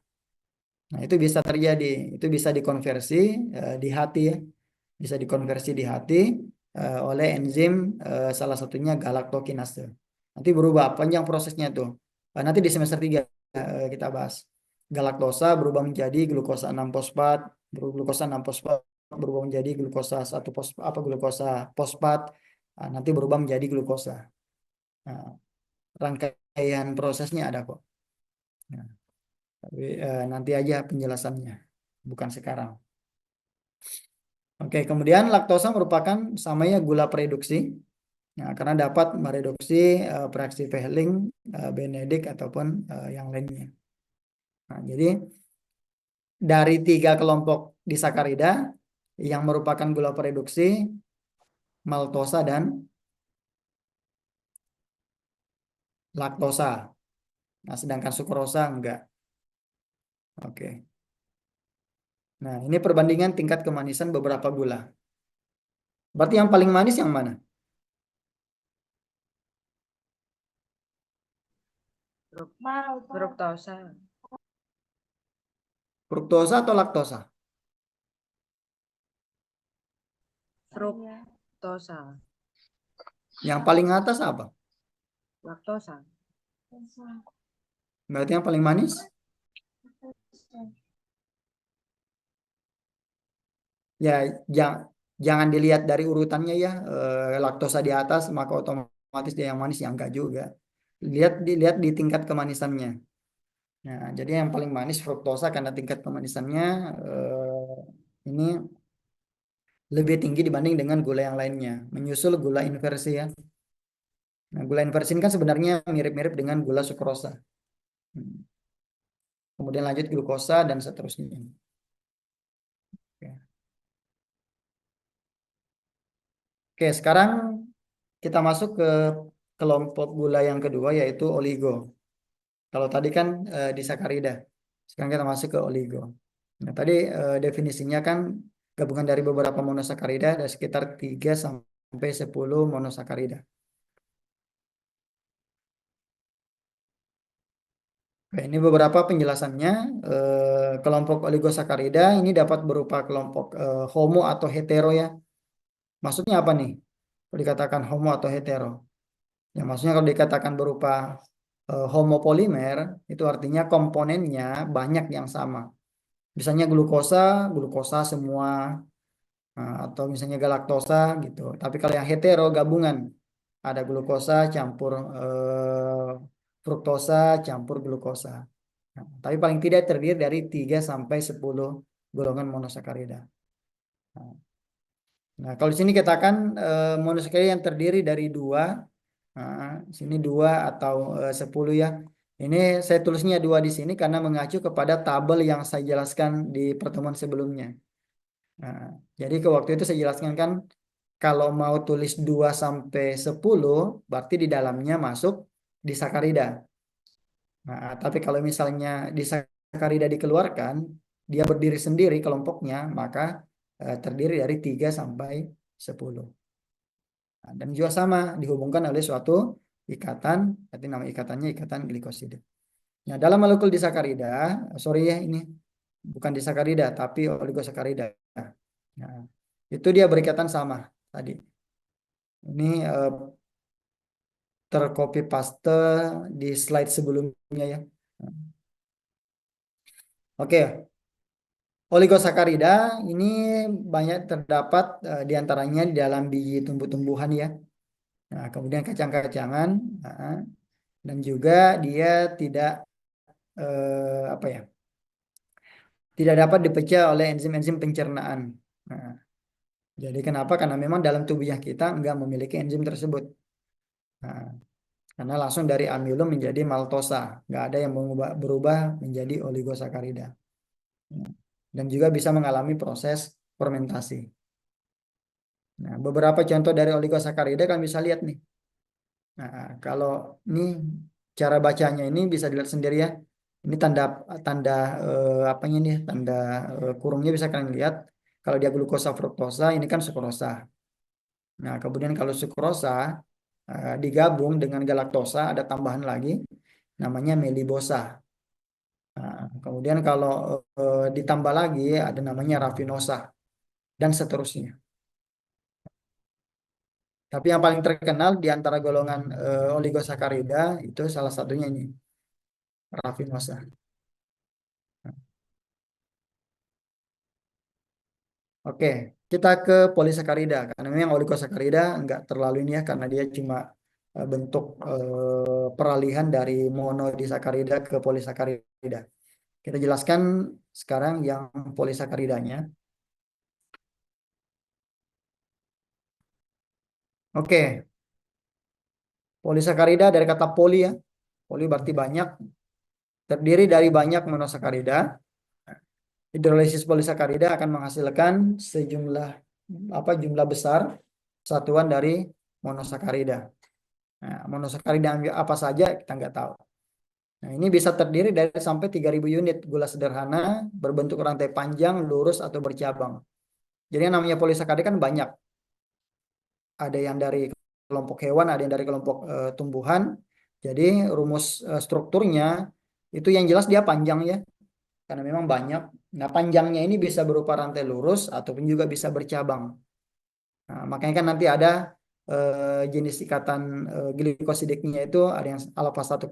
C: Nah, itu bisa terjadi. Itu bisa dikonversi di hati ya. Bisa dikonversi di hati oleh enzim salah satunya galaktokinase. Nanti berubah panjang prosesnya tuh. Nanti di semester 3 kita bahas. Galaktosa berubah menjadi glukosa 6 fosfat, glukosa 6 fosfat berubah menjadi glukosa 1 fosfat, glukosa fosfat, nanti berubah menjadi glukosa. Nah, rangkaian prosesnya ada kok. Nah, tapi nanti aja penjelasannya, bukan sekarang. Oke, kemudian laktosa merupakan samanya gula prereduksi. Nah, karena dapat mereduksi fraksi Fehling, Benedict ataupun yang lainnya. Nah, jadi dari 3 kelompok disakarida yang merupakan gula pereduksi, maltosa dan laktosa. Nah, sedangkan sukrosa enggak. Oke. Nah, ini perbandingan tingkat kemanisan beberapa gula. Berarti yang paling manis yang mana?
F: Fruktosa.
C: Fruktosa atau laktosa?
F: Fruktosa.
C: Yang paling atas apa?
F: Laktosa.
C: Berarti yang paling manis? Ya, jangan dilihat dari urutannya ya. Laktosa di atas maka otomatis dia yang manis, yang enggak juga. Dilihat di tingkat kemanisannya. Nah, jadi yang paling manis fruktosa karena tingkat kemanisannya ini lebih tinggi dibanding dengan gula yang lainnya. Menyusul gula inversi ya. Nah, gula inversi ini kan sebenarnya mirip-mirip dengan gula sukrosa. Kemudian lanjut glukosa dan seterusnya. Oke. Oke, sekarang kita masuk ke kelompok gula yang kedua yaitu oligo. Kalau tadi kan disakarida. Sekarang kita masuk ke oligo. Nah, tadi definisinya kan gabungan dari beberapa monosakarida ada sekitar 3 sampai 10 monosakarida. Oke, ini beberapa penjelasannya. Kelompok oligosakarida ini dapat berupa kelompok homo atau hetero ya. Maksudnya apa nih? Kalau dikatakan homo atau hetero. Ya, maksudnya kalau dikatakan berupa homopolimer, itu artinya komponennya banyak yang sama. Misalnya glukosa, glukosa semua, atau misalnya galaktosa gitu. Tapi kalau yang hetero gabungan, ada glukosa campur fruktosa campur glukosa. Nah, tapi paling tidak terdiri dari 3 sampai 10 golongan monosakarida. Nah, kalau di sini katakan monosakarida yang terdiri dari 2. Nah, sini 2 atau 10 ya. Ini saya tulisnya 2 di sini karena mengacu kepada tabel yang saya jelaskan di pertemuan sebelumnya. Nah, jadi ke waktu itu saya jelaskan kan kalau mau tulis 2 sampai 10 berarti di dalamnya masuk disakarida. Nah, tapi kalau misalnya disakarida dikeluarkan, dia berdiri sendiri kelompoknya, maka terdiri dari 3 sampai 10. Nah, dan juga sama dihubungkan oleh suatu ikatan, berarti nama ikatannya ikatan glikosida. Nah, dalam molekul disakarida, sorry ya ini bukan disakarida tapi oligosakarida. Nah, itu dia berikatan sama tadi. Ini tercopy paste di slide sebelumnya ya. Oke, oligosakarida ini banyak terdapat di antaranya di dalam biji tumbuh-tumbuhan ya. Nah, kemudian kacang-kacangan, dan juga dia tidak apa ya? Tidak dapat dipecah oleh enzim-enzim pencernaan. Nah, jadi kenapa? Karena memang dalam tubuhnya kita enggak memiliki enzim tersebut. Nah, karena langsung dari amilum menjadi maltosa, nggak ada yang berubah menjadi oligosakarida. Dan juga bisa mengalami proses fermentasi. Nah, beberapa contoh dari oligosakarida kalian bisa lihat nih. Nah, kalau ini cara bacanya ini bisa dilihat sendiri ya. Ini tanda tanda apanya nih? Tanda kurungnya bisa kalian lihat. Kalau dia glukosa fruktosa, ini kan sukrosa. Nah, kemudian kalau sukrosa digabung dengan galaktosa, ada tambahan lagi, namanya melibosa. Nah, kemudian kalau ditambah lagi, ada namanya rafinosa, dan seterusnya. Tapi yang paling terkenal di antara golongan oligosakarida itu salah satunya ini, rafinosa. Oke, kita ke polisakarida. Karena memang oligosakarida nggak terlalu ini ya, karena dia cuma bentuk peralihan dari monodisakarida ke polisakarida. Kita jelaskan sekarang yang polisakaridanya. Oke, Polisakarida dari kata poli ya. Poli berarti banyak. Terdiri dari banyak monosakarida. Hidrolisis polisakarida akan menghasilkan sejumlah jumlah besar satuan dari monosakarida. Nah, monosakarida apa saja kita nggak tahu. Nah, ini bisa terdiri dari sampai 3.000 unit gula sederhana berbentuk rantai panjang, lurus atau bercabang. Jadi yang namanya polisakarida kan banyak. Ada yang dari kelompok hewan, ada yang dari kelompok tumbuhan. Jadi rumus strukturnya itu yang jelas dia panjang ya, karena memang banyak. Nah, panjangnya ini bisa berupa rantai lurus ataupun juga bisa bercabang. Nah, makanya kan nanti ada jenis ikatan glikosidiknya itu ada yang alfa 1,6,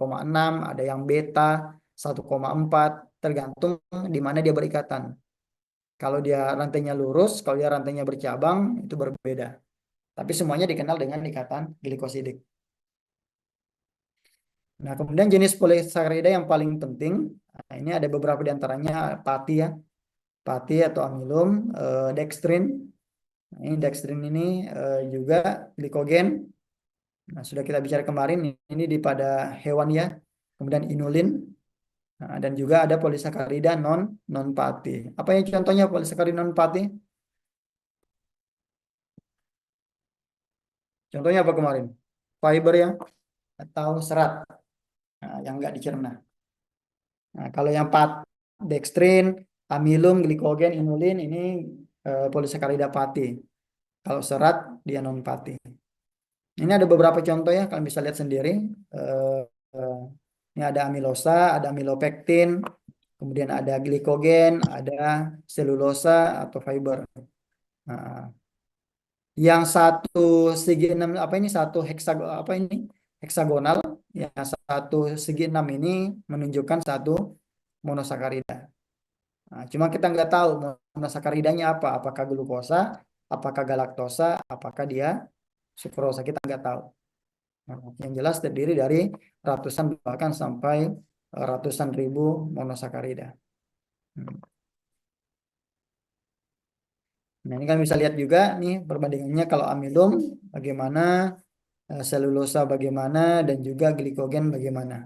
C: ada yang beta 1,4, tergantung di mana dia berikatan. Kalau dia rantainya lurus, kalau dia rantainya bercabang itu berbeda. Tapi semuanya dikenal dengan ikatan glikosidik. Nah, kemudian jenis polisakarida yang paling penting, nah ini ada beberapa di antaranya pati ya, pati atau amilum, dextrin. Nah, ini dextrin ini juga glikogen. Nah, sudah kita bicara kemarin, ini di pada hewan ya. Kemudian inulin, nah, dan juga ada polisakarida non pati. Apa yang contohnya polisakarida non pati? Contohnya apa kemarin? Fiber ya, atau serat, nah, yang nggak dicerna. Nah, kalau yang dextrin, amilum, glikogen, inulin ini polisakarida pati. Kalau serat dia non pati. Ini ada beberapa contoh ya, kalian bisa lihat sendiri. Eh, eh, ini ada amilosa, ada amilopektin, kemudian ada glikogen, ada selulosa atau fiber. Nah, yang satu segi enam apa ini satu heksagonal, yang satu segi enam ini menunjukkan satu monosakarida. Nah, cuma kita nggak tahu monosakaridanya apa, apakah glukosa, apakah galaktosa, apakah dia sukrosa, kita nggak tahu. Nah, yang jelas terdiri dari ratusan bahkan sampai ratusan ribu monosakarida. Hmm. Nah, ini kan bisa lihat juga nih perbandingannya kalau amilum bagaimana, selulosa bagaimana, dan juga glikogen bagaimana.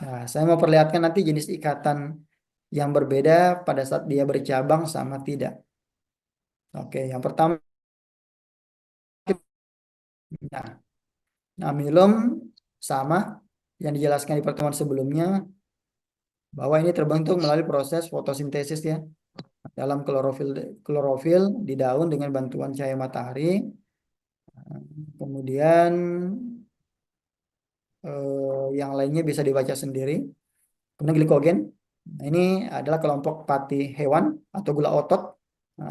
C: Nah, saya mau perlihatkan nanti jenis ikatan yang berbeda pada saat dia bercabang sama tidak. Oke, yang pertama, nah, amilum sama yang dijelaskan di pertemuan sebelumnya bahwa ini terbentuk melalui proses fotosintesis ya dalam klorofil di daun dengan bantuan cahaya matahari. Kemudian yang lainnya bisa dibaca sendiri. Kemudian glikogen. Nah, ini adalah kelompok pati hewan atau gula otot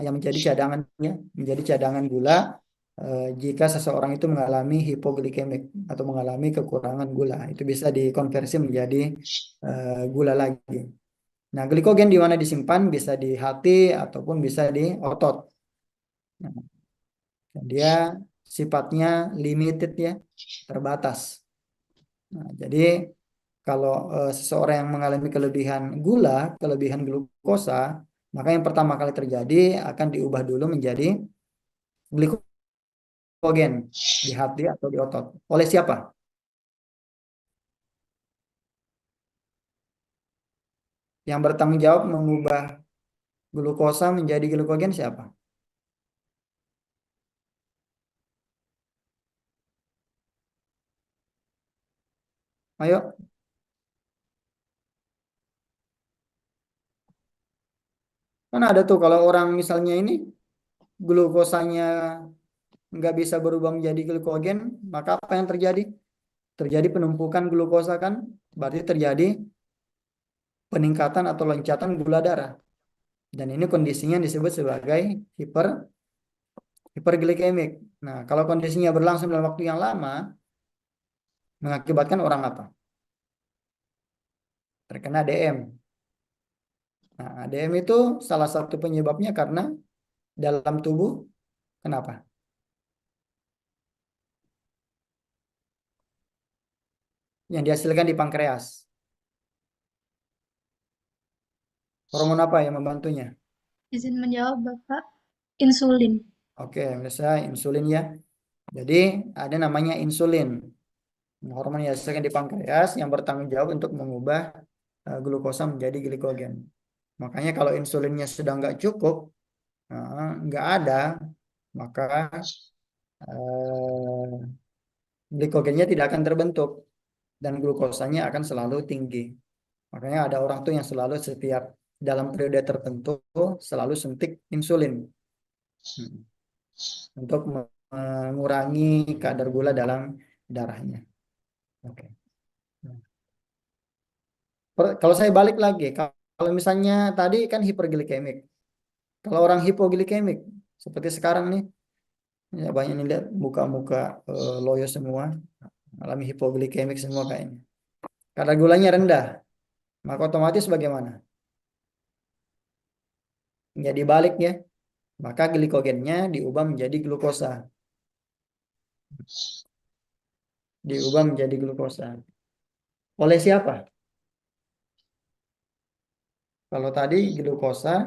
C: yang menjadi cadangannya, menjadi cadangan gula jika seseorang itu mengalami hipoglikemik atau mengalami kekurangan gula. Itu bisa dikonversi menjadi gula lagi. Nah, glikogen di mana disimpan? Bisa di hati ataupun bisa di otot. Nah, dia sifatnya limited ya, terbatas. Nah, jadi kalau seseorang yang mengalami kelebihan gula, kelebihan glukosa, maka yang pertama kali terjadi akan diubah dulu menjadi glikogen di hati atau di otot. Oleh siapa? Yang bertanggung jawab mengubah glukosa menjadi glikogen siapa? Ayo. Kan ada tuh kalau orang misalnya ini glukosanya nggak bisa berubah menjadi glikogen, maka apa yang terjadi? Terjadi penumpukan glukosa kan, berarti terjadi peningkatan atau loncatan gula darah. Dan ini kondisinya disebut sebagai hiperglikemik. Nah, kalau kondisinya berlangsung dalam waktu yang lama, mengakibatkan orang apa? Terkena DM. Nah, DM itu salah satu penyebabnya karena dalam tubuh, kenapa? Yang dihasilkan di pankreas. Hormon apa yang membantunya?
B: Izin menjawab, Bapak. Insulin.
C: Oke, misalnya insulin ya. Jadi ada namanya insulin. Nah, hormon yang dihasilkan di pankreas yang bertanggung jawab untuk mengubah glukosa menjadi glikogen. Makanya kalau insulinnya sudah nggak cukup, nggak ada, maka eh, glikogennya tidak akan terbentuk dan glukosanya akan selalu tinggi. Makanya ada orang tuh yang selalu setiap dalam periode tertentu selalu suntik insulin untuk mengurangi kadar gula dalam darahnya. Oke. Kalau saya balik lagi, kalau misalnya tadi kan hiperglikemik. Kalau orang hipoglikemik seperti sekarang nih, ya banyak nih lihat muka-muka loyo semua, alami hipoglikemik semua kayaknya. Kadar gulanya rendah, maka otomatis bagaimana? Jadi balik ya, maka glikogennya diubah menjadi glukosa. Diubah menjadi glukosa. Oleh siapa? Kalau tadi glukosa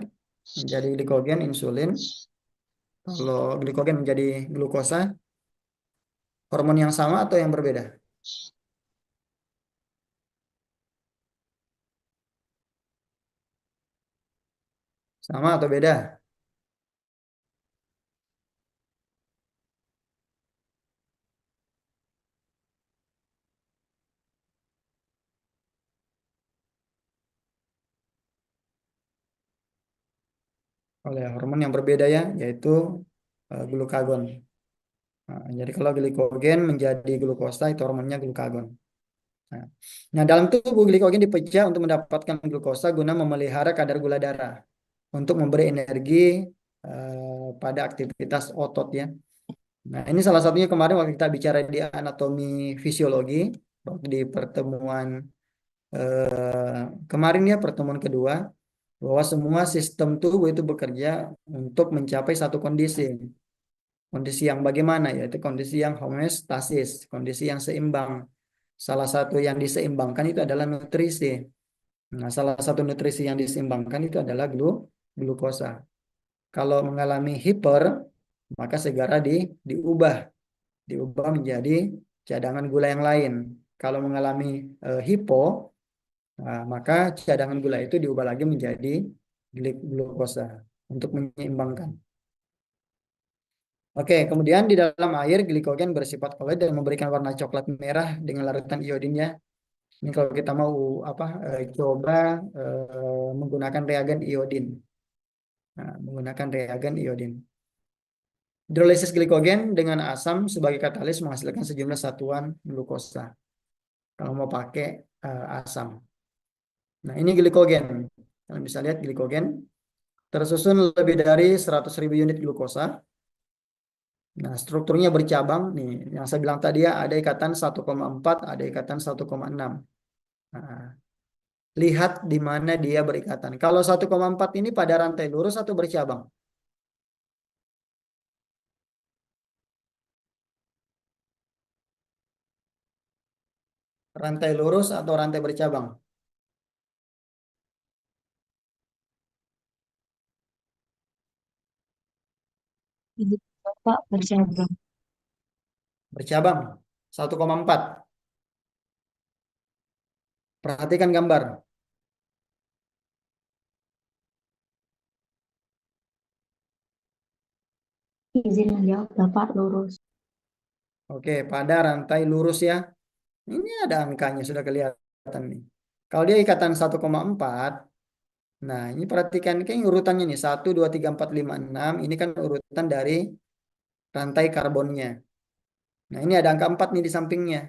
C: menjadi glikogen, insulin. Kalau glikogen menjadi glukosa, hormon yang sama atau yang berbeda? Sama atau beda? Oleh hormon yang berbeda ya, yaitu glukagon. Nah, jadi kalau glikogen menjadi glukosa itu hormonnya glukagon. Nah, dalam tubuh glikogen dipecah untuk mendapatkan glukosa guna memelihara kadar gula darah untuk memberi energi pada aktivitas otot ya. Nah, ini salah satunya kemarin waktu kita bicara di anatomi fisiologi waktu di pertemuan kemarin ya pertemuan kedua bahwa semua sistem tubuh itu bekerja untuk mencapai satu kondisi. Kondisi yang bagaimana? Yaitu kondisi yang homeostasis, kondisi yang seimbang. Salah satu yang diseimbangkan itu adalah nutrisi. Nah, salah satu nutrisi yang diseimbangkan itu adalah glukosa. Kalau mengalami hiper, maka segera diubah, diubah menjadi cadangan gula yang lain. Kalau mengalami hipo, maka cadangan gula itu diubah lagi menjadi glukosa untuk menyeimbangkan. Oke, kemudian di dalam air glikogen bersifat koloid dan memberikan warna coklat merah dengan larutan iodinnya. Ini kalau kita mau coba menggunakan reagen iodin. Nah, menggunakan reagen iodin. Hidrolisis glikogen dengan asam sebagai katalis menghasilkan sejumlah satuan glukosa. Kalau mau pakai asam. Nah, ini glikogen. Kalian bisa lihat glikogen tersusun lebih dari 100.000 unit glukosa. Nah, strukturnya bercabang nih. Yang saya bilang tadi ya, ada ikatan 1,4, ada ikatan 1,6. Nah, lihat di mana dia berikatan. Kalau 1,4 ini pada rantai lurus atau bercabang? Rantai lurus atau rantai bercabang?
A: Ini Bapak bercabang.
C: Bercabang. 1,4. Perhatikan gambar.
A: Izin menjawab Bapak lurus.
C: Oke, pada rantai lurus ya. Ini ada angkanya sudah kelihatan nih. Kalau dia ikatan 1,4, nah ini perhatikan kan urutannya nih 1, 2, 3, 4, 5, 6. Ini kan urutan dari rantai karbonnya. Nah ini ada angka 4 nih di sampingnya.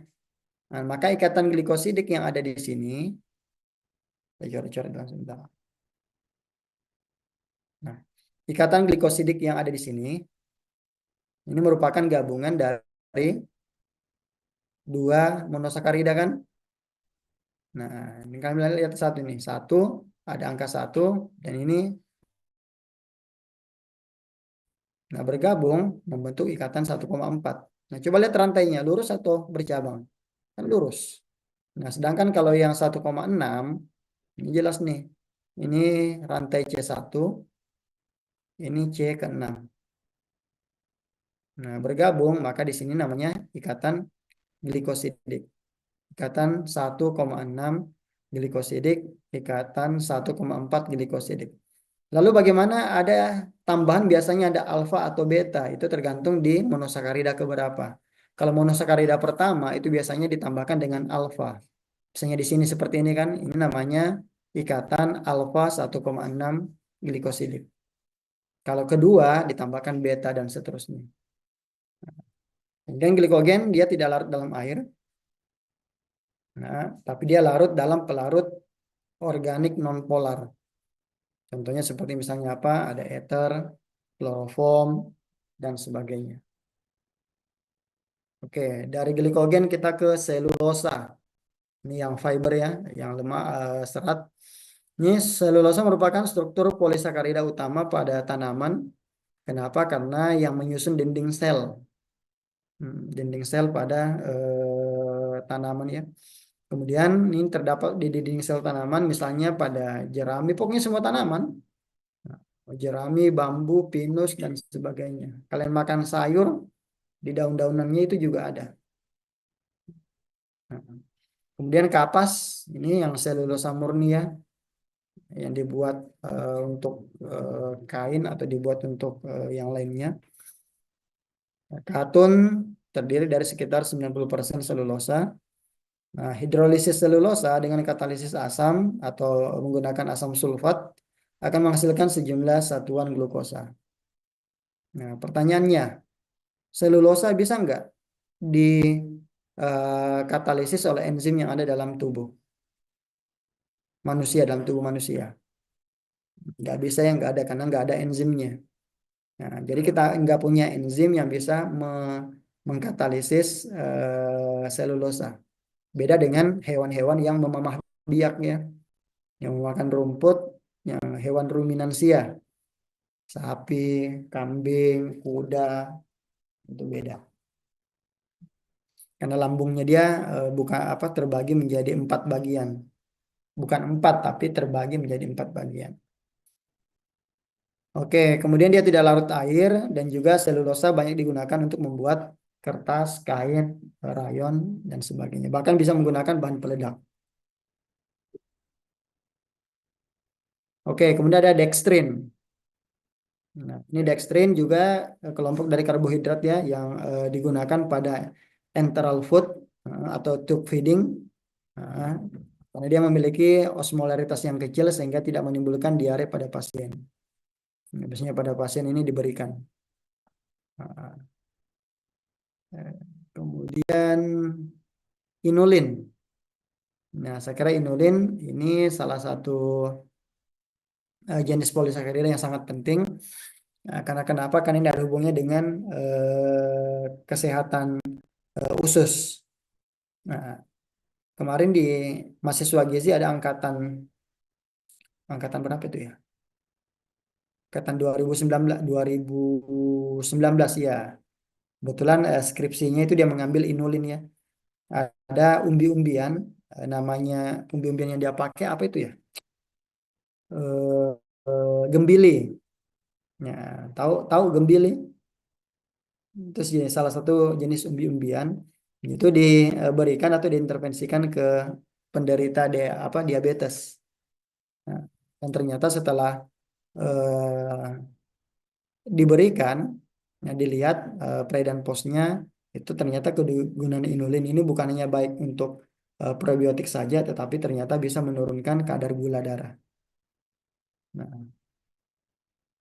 C: Nah, maka ikatan glikosidik yang ada di sini, saya coret-coret langsung. Nah, ikatan glikosidik yang ada di sini, ini merupakan gabungan dari dua monosakarida kan? Nah, ini kalian lihat satu ini. Satu, ada angka 1, dan ini nah bergabung membentuk ikatan 1,4. Nah, coba lihat rantainya, lurus atau bercabang? Kan lurus. Nah, sedangkan kalau yang 1,6, ini jelas nih. Ini rantai C1, ini C ke-6. Nah, bergabung maka di sini namanya ikatan glikosidik. Ikatan 1,6 glikosidik, ikatan 1,4 glikosidik. Lalu bagaimana ada tambahan biasanya ada alfa atau beta, itu tergantung di monosakarida keberapa. Kalau monosakarida pertama itu biasanya ditambahkan dengan alfa. Misalnya di sini seperti ini kan, ini namanya ikatan alfa 1,6 glikosidik. Kalau kedua ditambahkan beta dan seterusnya. Kemudian glikogen dia tidak larut dalam air, nah, tapi dia larut dalam pelarut organik nonpolar. Contohnya seperti misalnya apa? Ada ether, kloroform, dan sebagainya. Oke, dari glikogen kita ke selulosa. Ini yang fiber ya, yang lemak serat. Ini selulosa merupakan struktur polisakarida utama pada tanaman. Kenapa? Karena yang menyusun dinding sel. Dinding sel pada tanaman ya. Kemudian ini terdapat di dinding sel tanaman misalnya pada jerami, pokoknya semua tanaman. Jerami, bambu, pinus, dan sebagainya. Kalian makan sayur, di daun-daunannya itu juga ada. Nah, kemudian kapas, ini yang selulosa murni ya, yang dibuat untuk kain atau dibuat untuk yang lainnya. Katun terdiri dari sekitar 90% selulosa. Nah, hidrolisis selulosa dengan katalisis asam atau menggunakan asam sulfat akan menghasilkan sejumlah satuan glukosa. Nah, pertanyaannya, selulosa bisa nggak dikatalisis oleh enzim yang ada dalam tubuh manusia, dalam tubuh manusia? Nggak bisa ya, nggak ada karena nggak ada enzimnya. Nah, jadi kita nggak punya enzim yang bisa mengkatalisis selulosa. Beda dengan hewan-hewan yang memamah biak ya, yang memakan rumput, yang hewan ruminansia, sapi, kambing, kuda, itu beda. Karena lambungnya dia bukan apa terbagi menjadi 4 bagian, bukan 4 tapi terbagi menjadi 4 bagian. Oke, kemudian dia tidak larut air dan juga selulosa banyak digunakan untuk membuat kertas, kain, rayon, dan sebagainya. Bahkan bisa menggunakan bahan peledak. Oke, kemudian ada dextrin. Nah, ini dextrin juga kelompok dari karbohidrat ya yang digunakan pada enteral food atau tube feeding. Nah, karena dia memiliki osmolaritas yang kecil sehingga tidak menimbulkan diare pada pasien. Nah, biasanya pada pasien ini diberikan. Nah, kemudian inulin. Nah, saya kira inulin ini salah satu jenis polisakarida yang sangat penting. Nah, karena kenapa? Karena ini ada hubungannya dengan kesehatan usus. Nah, kemarin di mahasiswa gizi ada angkatan berapa itu ya? Angkatan 2019 ya. Kebetulan skripsinya itu dia mengambil inulin ya. Ada umbi-umbian namanya umbi-umbian yang dia pakai apa itu ya? Eh, Gembili. Ya, tahu tahu gembili? Terus salah satu jenis umbi-umbian itu diberikan atau diintervensikan ke penderita diabetes. Nah, dan ternyata setelah eh, diberikan, ya, dilihat pre dan postnya itu ternyata kegunaan inulin ini bukan hanya baik untuk probiotik saja, tetapi ternyata bisa menurunkan kadar gula darah. Nah,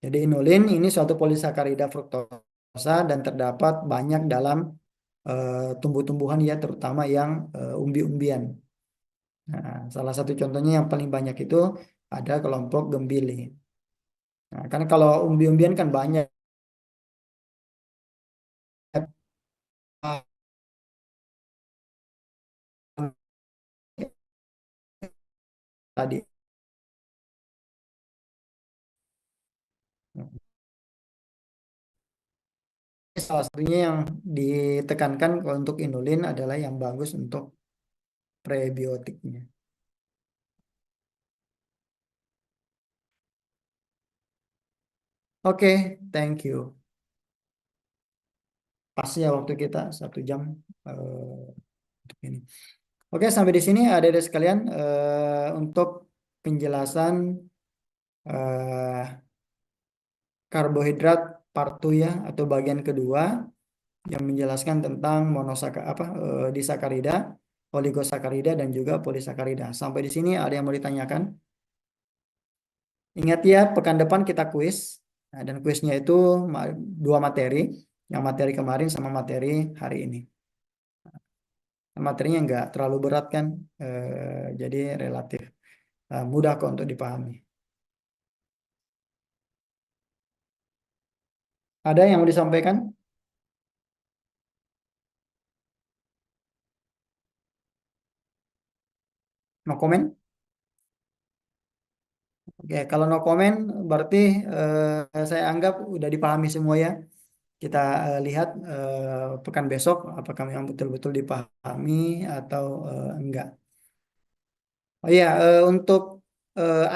C: jadi inulin ini suatu polisakarida fruktosa dan terdapat banyak dalam tumbuh-tumbuhan ya, terutama yang umbi-umbian. Nah, salah satu contohnya yang paling banyak itu ada kelompok gembili. Nah, kan kalau umbi-umbian kan banyak tadi. Salah satunya yang ditekankan kalau untuk inulin adalah yang bagus untuk prebiotiknya. Oke, thank you. pas ya waktu kita 1 jam untuk ini. Oke, sampai di sini adik-adik sekalian untuk penjelasan eh, karbohidrat part 2 ya atau bagian kedua yang menjelaskan tentang disakarida, oligosakarida dan juga polisakarida. Sampai di sini ada yang mau ditanyakan? Ingat ya, pekan depan kita kuis. Nah, dan kuisnya itu 2 materi, yang materi kemarin sama materi hari ini. Materinya nggak terlalu berat kan, jadi relatif mudah kok untuk dipahami. Ada yang mau disampaikan? No comment? Oke, kalau no comment berarti saya anggap udah dipahami semua ya. Kita lihat pekan besok apakah memang betul-betul dipahami atau enggak. Oh iya, untuk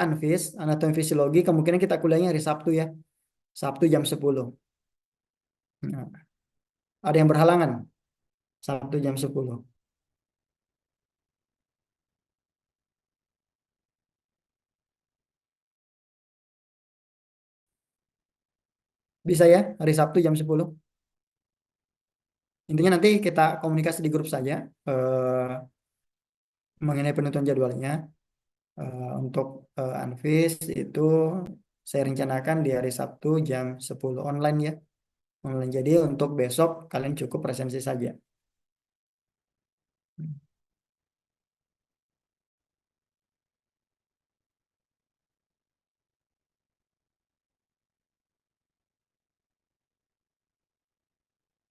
C: Anfis, anatomi fisiologi, kemungkinan kita kuliahnya hari Sabtu ya. Sabtu jam 10. Nah, ada yang berhalangan? Sabtu jam 10. Bisa ya, hari Sabtu jam 10. Intinya nanti kita komunikasi di grup saja mengenai penentuan jadwalnya. Untuk Anfis itu saya rencanakan di hari Sabtu jam 10 online ya. Online. Jadi untuk besok kalian cukup presensi saja.